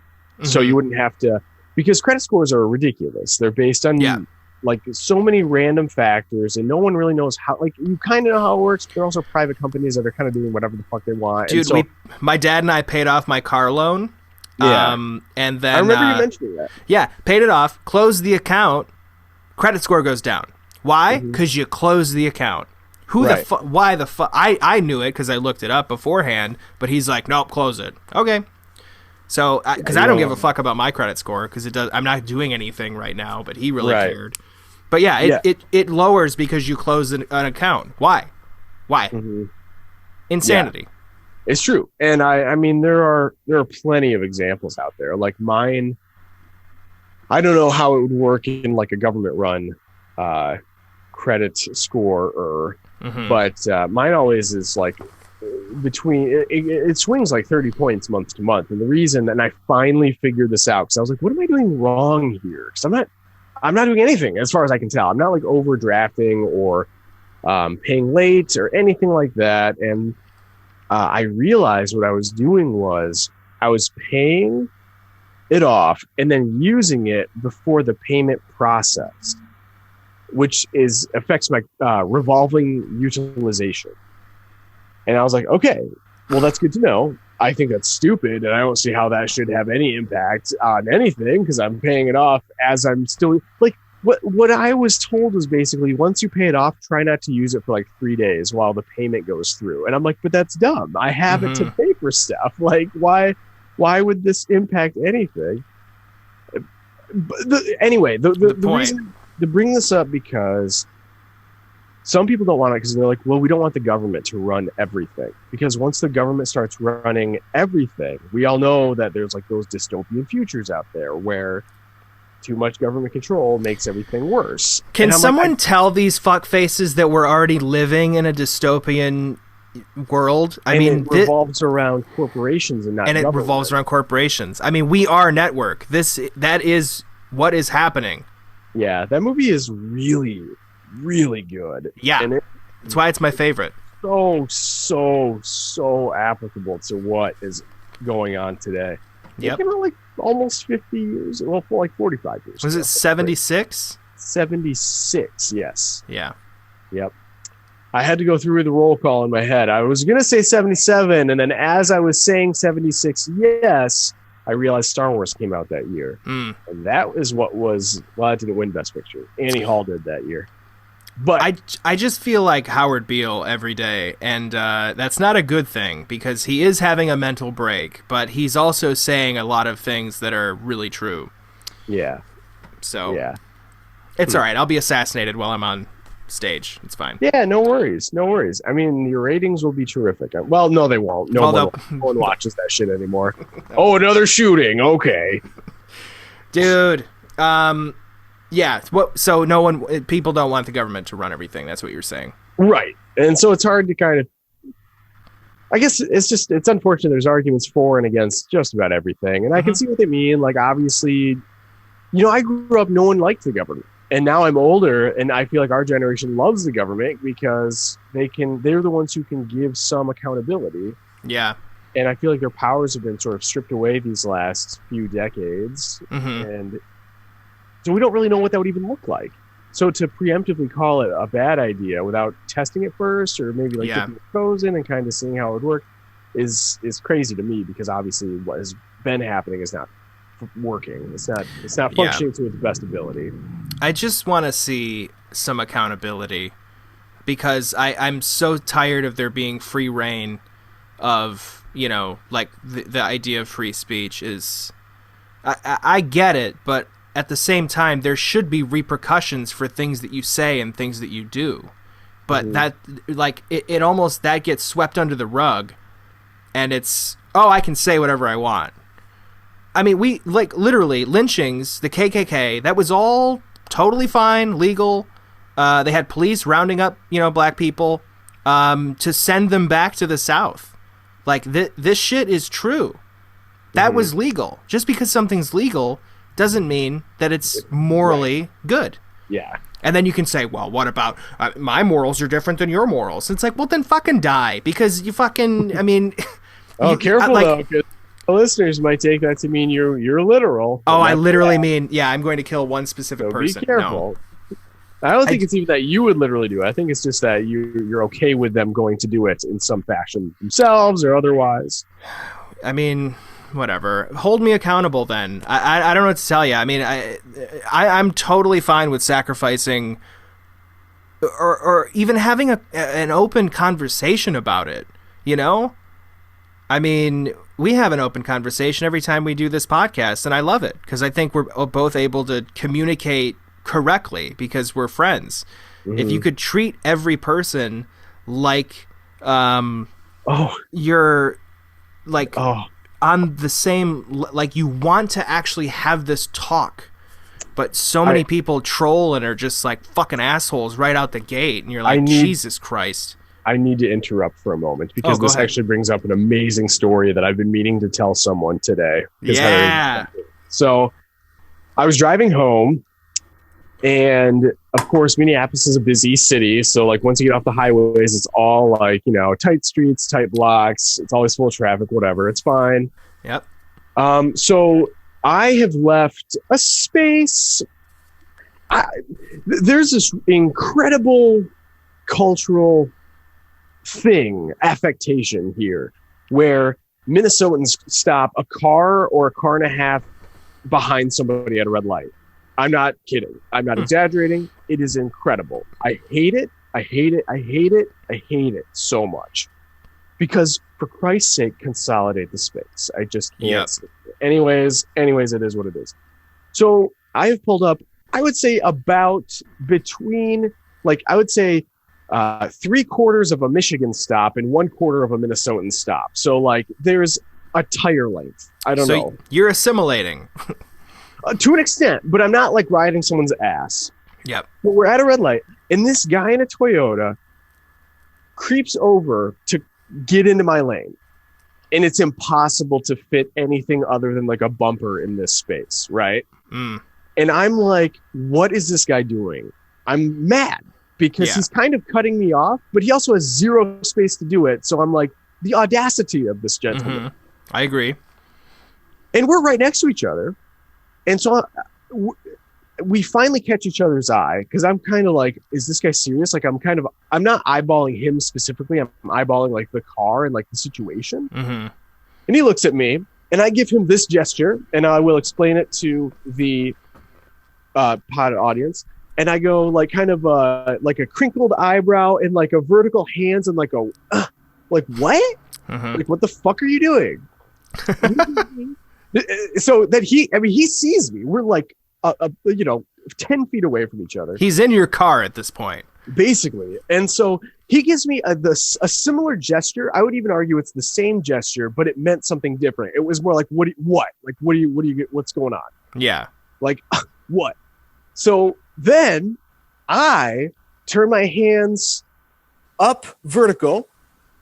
So you wouldn't have to, because credit scores are ridiculous. They're based on like so many random factors and no one really knows how, like, you kind of know how it works. They're also private companies that are kind of doing whatever the fuck they want. Dude, my dad and I paid off my car loan. Yeah. And then I remember you mentioning that. Yeah, paid it off, closed the account, credit score goes down. Why? Because you closed the account. Why the fuck? I knew it because I looked it up beforehand, but he's like, nope, close it. Okay. So, because I don't give a fuck about my credit score because I'm not doing anything right now, but he really cared. But yeah, it lowers because you close an account. Why? Insanity. Yeah. It's true. And I mean, there are plenty of examples out there. Like mine, I don't know how it would work in like a government run credit score, but mine always is like between it swings like 30 points month to month. And the reason, and I finally figured this out because I was like, what am I doing wrong here? Because I'm not doing anything as far as I can tell. I'm not like overdrafting or paying late or anything like that. And I realized what I was doing was I was paying it off and then using it before the payment process, which affects my revolving utilization. And I was like, okay, well, that's good to know. I think that's stupid, and I don't see how that should have any impact on anything because I'm paying it off as I'm still like what I was told was basically once you pay it off, try not to use it for like 3 days while the payment goes through. And I'm like, but that's dumb. I have it to pay for stuff. Like, why would this impact anything? But anyway, the reason to bring this up because some people don't want it because they're like, well, we don't want the government to run everything. Because once the government starts running everything, we all know that there's like those dystopian futures out there where too much government control makes everything worse. Can someone tell these fuckfaces that we're already living in a dystopian world? I mean, it revolves around corporations and not government. It revolves around corporations. I mean, we are network. That is what is happening. Yeah, that movie is really, really good. Yeah, and that's why it's my favorite. So applicable to what is going on today. Yep. It came out like almost 50 years. Well, for like 45 years. Was it 76? 76, yes. Yeah. Yep. I had to go through the roll call in my head. I was going to say 77, and then as I was saying 76, yes, I realized Star Wars came out that year. And that is what was, well, I didn't win Best Picture. Annie Hall did that year. But I just feel like Howard Beale every day, and that's not a good thing because he is having a mental break, but he's also saying a lot of things that are really true. Yeah. So yeah, it's all right. I'll be assassinated while I'm on stage. It's fine. Yeah, no worries. I mean, your ratings will be terrific. Well, no, they won't. No one watches that shit anymore. Oh, another shooting. Okay. Dude. Yeah. So people don't want the government to run everything. That's what you're saying. Right. And so it's hard to kind of I guess it's unfortunate. There's arguments for and against just about everything. And I can see what they mean. Like, obviously, I grew up, no one liked the government. And now I'm older, and I feel like our generation loves the government because they're the ones who can give some accountability. Yeah. And I feel like their powers have been sort of stripped away these last few decades. And so we don't really know what that would even look like. So to preemptively call it a bad idea without testing it first, or maybe like dipping your toes in and kind of seeing how it would work is crazy to me, because obviously what has been happening is not working. It's not functioning to its best ability. I just want to see some accountability, because I'm so tired of there being free reign of, like the idea of free speech is, I get it, but at the same time, there should be repercussions for things that you say and things that you do. But that, like, it almost, that gets swept under the rug, and it's, I can say whatever I want. I mean, we, like, literally, lynchings, the KKK, that was all totally fine, legal. They had police rounding up, black people to send them back to the South. Like, this shit is true. That was legal. Just because something's legal doesn't mean that it's morally good. Yeah. And then you can say, well, what about my morals are different than your morals? It's like, well, then fucking die, because you fucking, I mean... careful, though, because the listeners might take that to mean you're literal. I literally mean, I'm going to kill one specific person. Be careful. No. I don't think it's even that you would literally do it. I think it's just that you're okay with them going to do it in some fashion themselves or otherwise. I mean, whatever. Hold me accountable then. I don't know what to tell you. I mean, I'm totally fine with sacrificing or even having an open conversation about it, I mean, we have an open conversation every time we do this podcast, and I love it because I think we're both able to communicate correctly because we're friends. If you could treat every person like you're like on the same, like you want to actually have this talk, but so many people troll and are just like fucking assholes right out the gate, and you're like, Jesus Christ. I need to interrupt for a moment because this actually brings up an amazing story that I've been meaning to tell someone today. Yeah. So I was driving home, and of course, Minneapolis is a busy city. So like once you get off the highways, it's all like, tight streets, tight blocks. It's always full of traffic, whatever. It's fine. Yep. So I have left a space. There's this incredible cultural affectation here where Minnesotans stop a car or a car and a half behind somebody at a red light. I'm not kidding. I'm not exaggerating. It is incredible. I hate it. I hate it. I hate it. I hate it so much, because for Christ's sake, consolidate the space. I just can't. Anyways, it is what it is. So I have pulled up, I would say about between, like, I would say 3/4 of a Michigan stop and 1/4 of a Minnesotan stop. So like there's a tire length. I don't know. You're assimilating. To an extent, but I'm not like riding someone's ass. Yep. But we're at a red light, and this guy in a Toyota creeps over to get into my lane. And it's impossible to fit anything other than like a bumper in this space, right? And I'm like, what is this guy doing? I'm mad. Because he's kind of cutting me off, but he also has zero space to do it. So I'm like, the audacity of this gentleman. I agree. And we're right next to each other. And so we finally catch each other's eye, because I'm kind of like, is this guy serious? Like, I'm not eyeballing him specifically. I'm eyeballing like the car and like the situation. And he looks at me, and I give him this gesture, and I will explain it to the pod audience. And I go like kind of like a crinkled eyebrow and like a vertical hands and like a like what? Like what the fuck are you doing? So that he sees me. We're like 10 feet away from each other. He's in your car at this point, basically. And so he gives me a similar gesture. I would even argue it's the same gesture, but it meant something different. It was more like what? Like what do you get? What's going on? Yeah. Like what? So then I turn my hands up vertical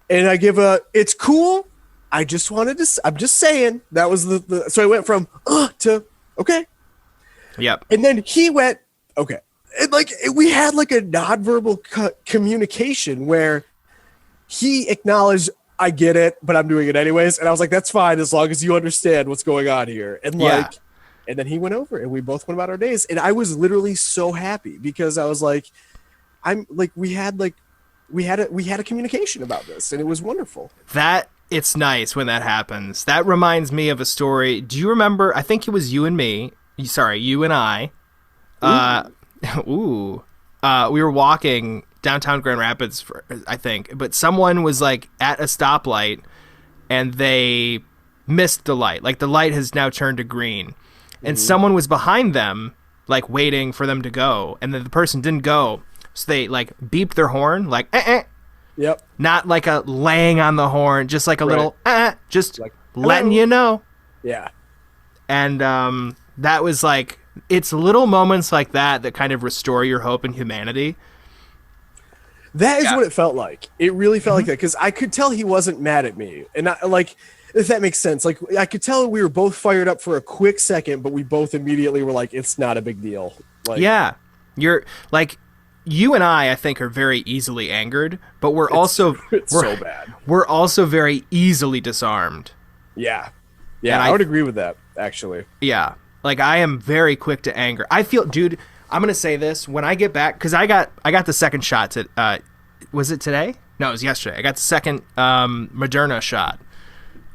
And I give it's cool. I'm just saying that was so I went from to okay. Yep. And then he went, okay. And we had like a nonverbal communication where he acknowledged, I get it, but I'm doing it anyways. And I was like, that's fine as long as you understand what's going on here. And and then he went over and we both went about our days. And I was literally so happy because I was like, we had a communication about this and it was wonderful. It's nice when that happens. That reminds me of a story. Do you remember? I think it was you and I. We were walking downtown Grand Rapids, I think, but someone was like at a stoplight and they missed the light. Like the light has now turned to green, and someone was behind them, like waiting for them to go, and then the person didn't go, so they like beeped their horn, like Yep. Not like a laying on the horn, just like a little just like, letting you know. Yeah. And that was like, it's little moments like that kind of restore your hope in humanity. That is what it felt like. It really felt like that because I could tell he wasn't mad at me. And if that makes sense, like I could tell we were both fired up for a quick second, but we both immediately were like, it's not a big deal. Like, yeah. You're like, you and I think, are very easily angered, but we're so bad. We're also very easily disarmed. Yeah. Yeah, I would agree with that, actually. Yeah. Like, I am very quick to anger. I feel, dude, I'm going to say this. When I get back, because I got the second shot, was it today? No, it was yesterday. I got the second Moderna shot.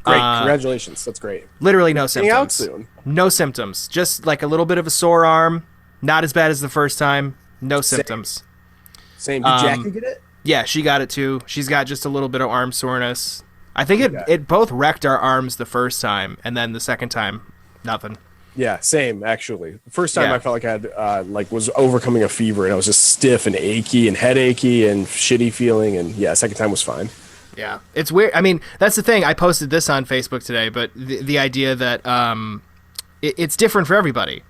Great. Congratulations. That's great. Literally no symptoms. Out soon. No symptoms. Just like a little bit of a sore arm. Not as bad as the first time. No symptoms. Same. Did Jackie get it? Yeah, she got it too. She's got just a little bit of arm soreness. I think it both wrecked our arms the first time, and then the second time, nothing. Yeah, same actually. The first time I felt like I had was overcoming a fever, and I was just stiff and achy and headachy and shitty feeling, and second time was fine. Yeah, it's weird. I mean, that's the thing. I posted this on Facebook today, but the idea that it's different for everybody.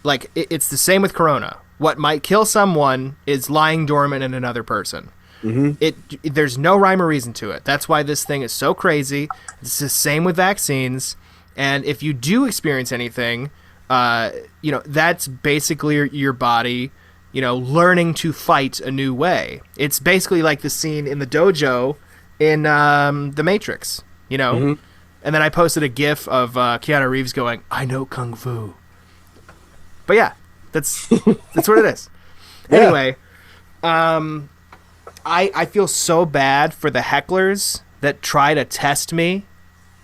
Like, it's the same with Corona. What might kill someone is lying dormant in another person. Mm-hmm. There's no rhyme or reason to it. That's why this thing is so crazy. It's the same with vaccines. And if you do experience anything, that's basically your body, learning to fight a new way. It's basically like the scene in the dojo in The Matrix, Mm-hmm. And then I posted a GIF of Keanu Reeves going, "I know Kung Fu." But yeah, that's what it is. Yeah. Anyway, I feel so bad for the hecklers that try to test me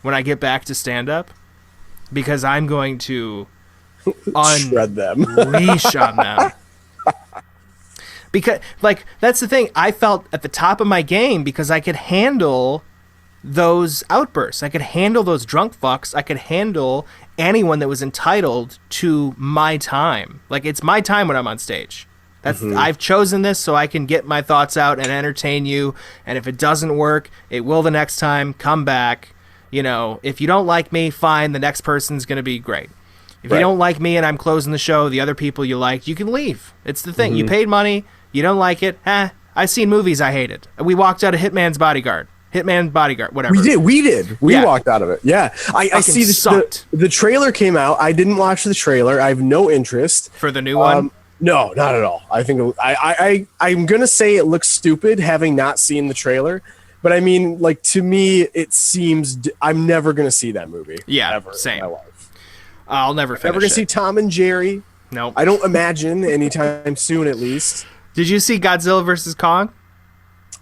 when I get back to stand-up, because I'm going to shred them. Leash on them. Because, that's the thing. I felt at the top of my game because I could handle those outbursts. I could handle those drunk fucks. I could handle anyone that was entitled to my time. Like, it's my time when I'm on stage. I've chosen this so I can get my thoughts out and entertain you. And if it doesn't work, it will the next time. Come back. If you don't like me, fine. The next person's going to be great. If you don't like me and I'm closing the show, the other people you liked, you can leave. It's the thing. You paid money. You don't like it. I've seen movies I hated. We walked out of Hitman Bodyguard, whatever. We did. We walked out of it. Yeah. I see the trailer came out. I didn't watch the trailer. I have no interest. For the new one? No, not at all. I think I'm going to say it looks stupid having not seen the trailer. But I mean, to me, it seems I'm never going to see that movie. Yeah, ever same. In my life. I'll never finish Never going to see Tom and Jerry. No. I don't imagine anytime soon, at least. Did you see Godzilla vs. Kong?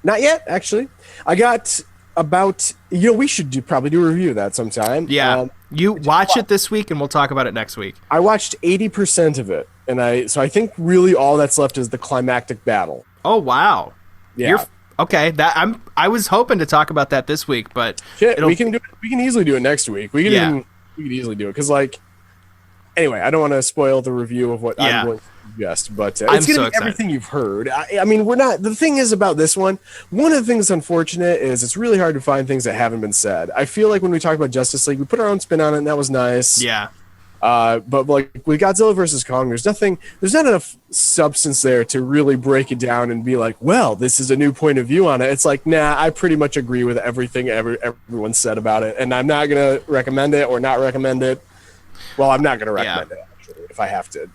Not yet, actually. I got about, we should probably do a review of that sometime. Yeah. You watch it this week and we'll talk about it next week. I watched 80% of it. And so I think really all that's left is the climactic battle. Oh, wow. Yeah. Okay. I was hoping to talk about that this week, but we can easily do it next week. We can easily do it. Cause anyway, I don't want to spoil the review of what I'm going to suggest, but it's going to be everything you've heard. I mean, the thing is about this one of the things unfortunate is it's really hard to find things that haven't been said. I feel like when we talk about Justice League, we put our own spin on it and that was nice. Yeah. But like with Godzilla versus Kong, there's not enough substance there to really break it down and be like, well, this is a new point of view on it. It's like, nah, I pretty much agree with everything everyone said about it, and I'm not gonna recommend it or not recommend it. Well, I'm not gonna recommend it actually if I have to.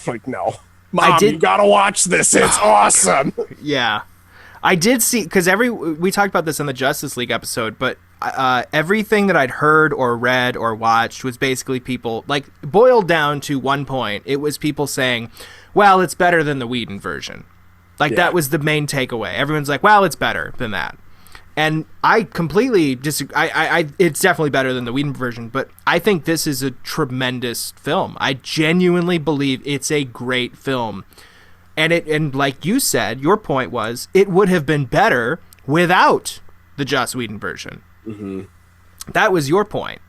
Like no, Mom, you gotta watch this. It's awesome. Yeah, I did see because we talked about this in the Justice League episode, but. Everything that I'd heard or read or watched was basically people, like, boiled down to one point. It was people saying, well, it's better than the Whedon version. Like, that was the main takeaway. Everyone's like, well, it's better than that. And I completely disagree. It's definitely better than the Whedon version, but I think this is a tremendous film. I genuinely believe it's a great film. And like you said, your point was, it would have been better without the Joss Whedon version. Mm-hmm. That was your point.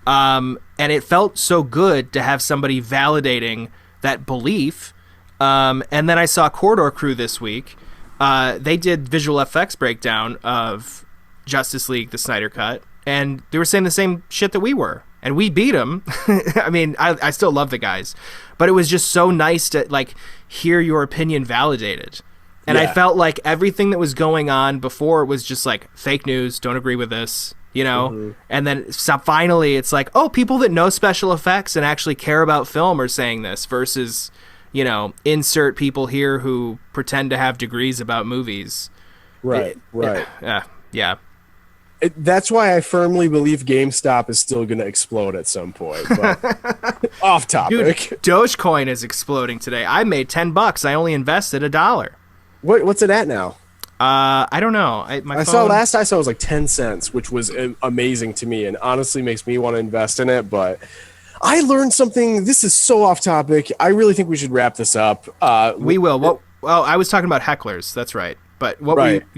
And it felt so good to have somebody validating that belief. And then I saw Corridor Crew this week. They did visual effects breakdown of Justice League, the Snyder Cut, and they were saying the same shit that we were. And we beat them. I mean, I still love the guys. But it was just so nice to, like, hear your opinion validated. And I felt like everything that was going on before was just like fake news, don't agree with this, Mm-hmm. And then finally it's like, oh, people that know special effects and actually care about film are saying this versus, insert people here who pretend to have degrees about movies. Right. Yeah. That's why I firmly believe GameStop is still going to explode at some point. But off topic. Dude, Dogecoin is exploding today. I made $10. I only invested $1. What's it at now? I don't know. Last I saw it was like 10 cents, which was amazing to me and honestly makes me want to invest in it. But I learned something. This is so off topic. I really think we should wrap this up. We will. Well, I was talking about hecklers. That's right. But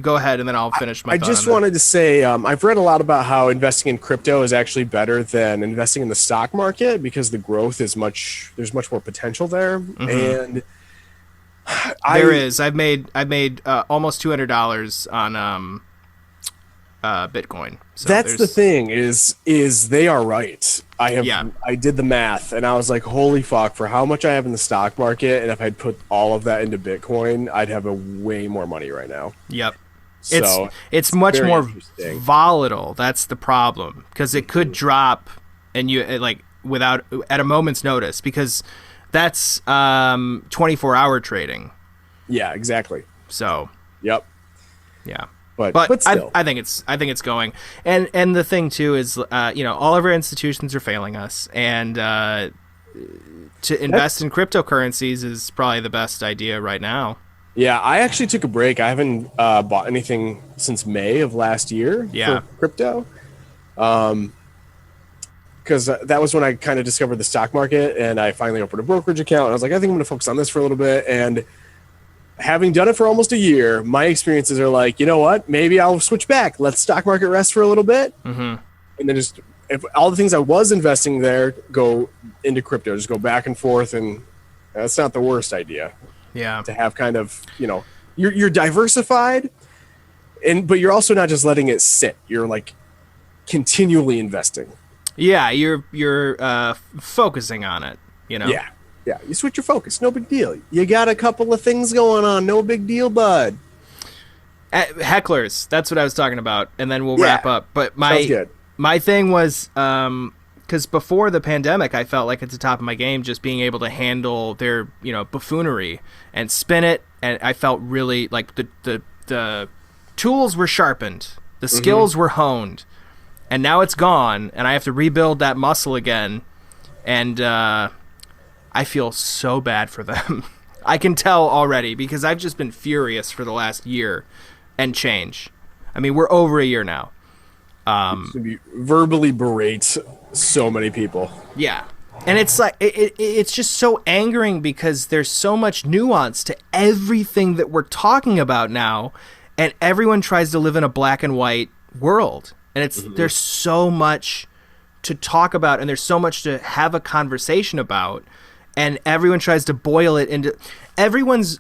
go ahead and then I'll finish my thought. I just wanted to say I've read a lot about how investing in crypto is actually better than investing in the stock market because the growth there's much more potential there. Mm-hmm. And I've made almost $200 on Bitcoin. So that's the thing is they are right. I did the math and I was like, holy fuck, for how much I have in the stock market, and if I'd put all of that into Bitcoin, I'd have way more money right now. Yep. So it's much more volatile. That's the problem, because it could drop and you at a moment's notice, because that's 24-hour trading. Yeah, exactly. So. Yep. Yeah. But still. I think it's going. And the thing too is, all of our institutions are failing us, and to invest in cryptocurrencies is probably the best idea right now. Yeah, I actually took a break. I haven't bought anything since May of last year for crypto. Because that was when I kind of discovered the stock market, and I finally opened a brokerage account. And I was like, I think I'm going to focus on this for a little bit. And having done it for almost a year, my experiences are like, you know what? Maybe I'll switch back. Let the stock market rest for a little bit. Mm-hmm. And then if all the things I was investing there go into crypto, just go back and forth. And that's not the worst idea. Yeah. To have kind of, you're diversified, but you're also not just letting it sit. You're like continually investing. Yeah, you're focusing on it, Yeah, you switch your focus. No big deal. You got a couple of things going on. No big deal, bud. Hecklers, that's what I was talking about, and then we'll wrap up. But my thing was, because before the pandemic, I felt like at the top of my game, just being able to handle their, buffoonery and spin it, and I felt really like the tools were sharpened, the skills were honed, and now it's gone, and I have to rebuild that muscle again, and I feel so bad for them. I can tell already, because I've just been furious for the last year and change. I mean, we're over a year now. You verbally berate so many people. Yeah. And it's like, it's just so angering, because there's so much nuance to everything that we're talking about now, and everyone tries to live in a black and white world. And there's so much to talk about, and there's so much to have a conversation about. And everyone tries to boil it into everyone's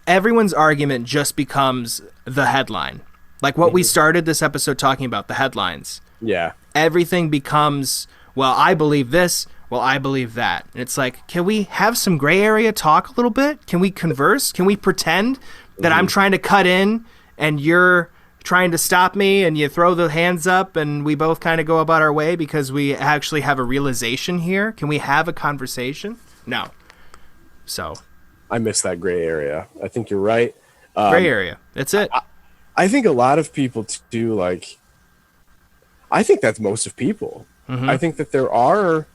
argument just becomes the headline. Like what we started this episode talking about, the headlines. Yeah. Everything becomes, well, I believe this, well, I believe that. And it's like, can we have some gray area talk a little bit? Can we converse? Can we pretend that I'm trying to cut in and you're trying to stop me, and you throw the hands up and we both kind of go about our way because we actually have a realization here? Can we have a conversation? No. So I miss that gray area. I think you're right. Gray area. That's it. I think a lot of people do, like, I think that's most of people. I think that there are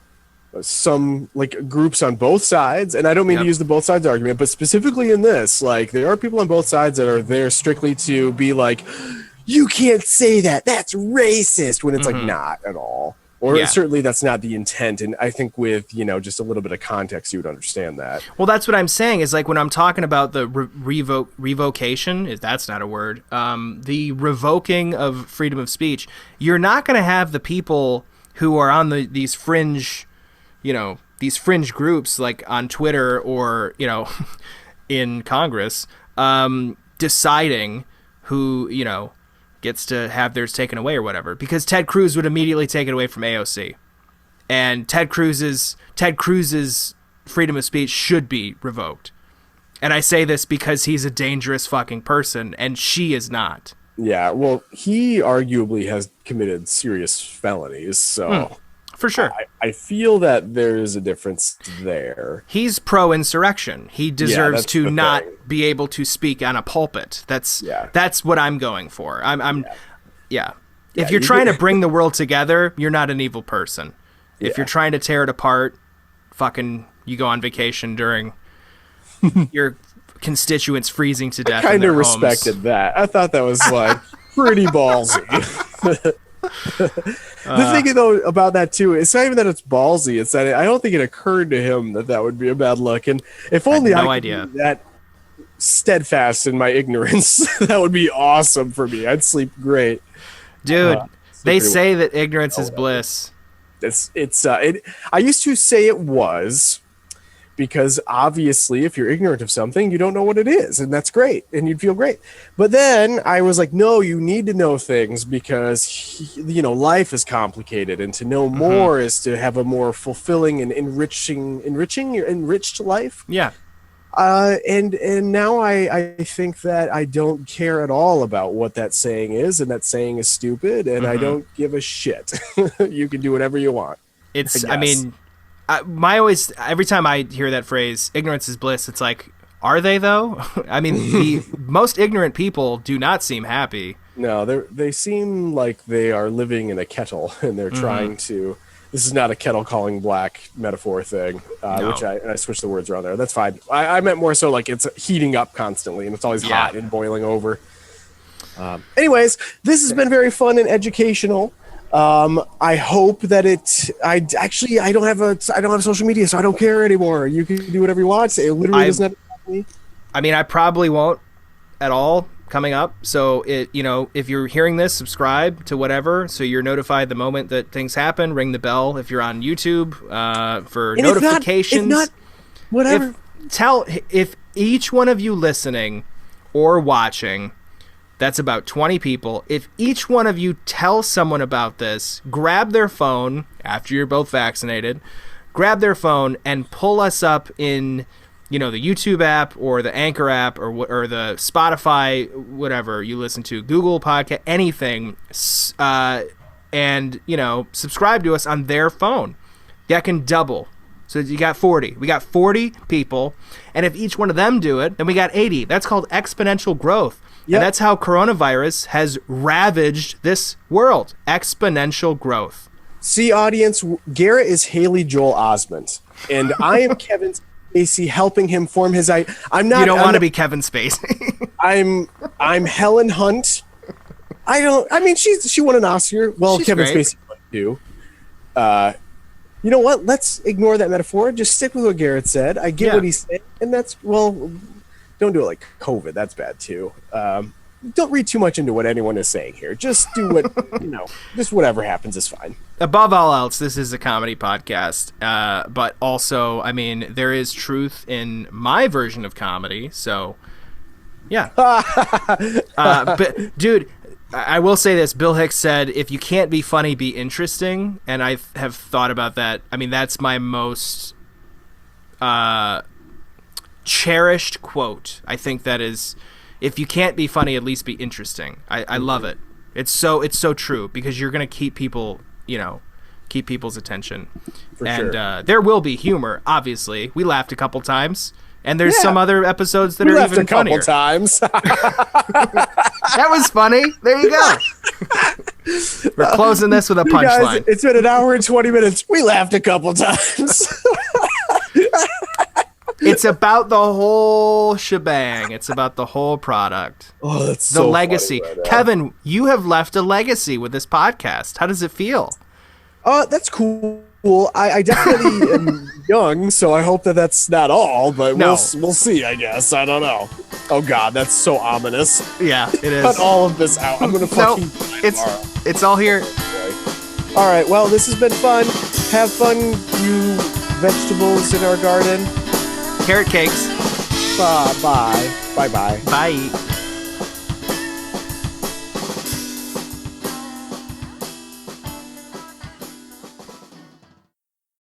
some, like, groups on both sides, and I don't mean to use the both sides argument, but specifically in this, like, there are people on both sides that are there strictly to be like, you can't say that, that's racist, when it's like not at all. Or certainly that's not the intent. And I think with, just a little bit of context, you would understand that. Well, that's what I'm saying is, like, when I'm talking about the revocation, if that's not a word, the revoking of freedom of speech, you're not going to have the people who are on these fringe, these fringe groups, like on Twitter or, in Congress, deciding who, gets to have theirs taken away or whatever, because Ted Cruz would immediately take it away from AOC, and Ted Cruz's freedom of speech should be revoked. And I say this because he's a dangerous fucking person and she is not. Yeah, well, he arguably has committed serious felonies, so for sure. I feel that there's a difference there. He's pro-insurrection. He deserves to not be able to speak on a pulpit. That's what I'm going for. If you're trying to bring the world together, you're not an evil person. If you're trying to tear it apart, fucking you go on vacation during your constituents freezing to death. I kind of respected that. I thought that was like pretty ballsy. The thing though about that too, it's not even that it's ballsy, it's that I don't think it occurred to him that would be a bad look. And if only I could be that steadfast in my ignorance, that would be awesome for me. I'd sleep great. Dude, they say that ignorance is bliss. I used to say it was, because obviously if you're ignorant of something, you don't know what it is, and that's great, and you'd feel great. But then I was like, no, you need to know things because, life is complicated, and to know more is to have a more fulfilling and enriched life. Yeah. And now I think that I don't care at all about what that saying is, and that saying is stupid, and I don't give a shit. You can do whatever you want. Every time I hear that phrase, ignorance is bliss, it's like, are they though? I mean, the most ignorant people do not seem happy. No, they seem like they are living in a kettle, and they're trying to. This is not a kettle calling black metaphor thing, No. which I switched the words around there. That's fine. I meant more so like it's heating up constantly, and it's always hot and boiling over. Anyways, this has been very fun and educational. I hope that I don't have social media, so I don't care anymore. You can do whatever you want. It literally doesn't affect me. I mean, I probably won't at all coming up. So if you're hearing this, subscribe to whatever, so you're notified the moment that things happen. Ring the bell if you're on YouTube for notifications. If not, whatever. If each one of you listening or watching, that's about 20 people. If each one of you tell someone about this, grab their phone after you're both vaccinated, grab their phone and pull us up in, the YouTube app or the Anchor app or the Spotify, whatever you listen to, Google Podcast, anything, and, subscribe to us on their phone. That can double. So you got 40. We got 40 people, and if each one of them do it, then we got 80. That's called exponential growth. Yep. And that's how coronavirus has ravaged this world. Exponential growth. See, audience, Garrett is Haley Joel Osment, and I am Kevin Spacey helping him form his I'm not. You don't want to be Kevin Spacey. I'm Helen Hunt. She won an Oscar. Well, She's Kevin great. Spacey won too. You know what? Let's ignore that metaphor. Just stick with what Garrett said. I get what he's saying, and don't do it like COVID. That's bad too. Don't read too much into what anyone is saying here. Just do what, just whatever happens is fine. Above all else, this is a comedy podcast. But also, there is truth in my version of comedy. So, yeah. But dude, I will say this. Bill Hicks said, if you can't be funny, be interesting. And I have thought about that. I mean, that's my most cherished quote. I think that is, if you can't be funny, at least be interesting. I love it. It's so true, because you're going to keep people, keep people's attention. For and sure. There will be humor, obviously. We laughed a couple times. And there's some other episodes that are even funnier. We laughed a couple times. That was funny. There you go. We're closing this with a punchline. It's been an hour and 20 minutes. We laughed a couple times. It's about the whole shebang. It's about the whole product. Oh, that's the so legacy. funny right now. Kevin, you have left a legacy with this podcast. How does it feel? That's cool. I definitely am young, so I hope that that's not all, but we'll see, I guess. I don't know. Oh, God, that's so ominous. Yeah, it is. Cut all of this out. I'm going to fucking die tomorrow. It's all here. All right, well, this has been fun. Have fun, you vegetables in our garden. Carrot cakes. Bye. Bye-bye. Bye.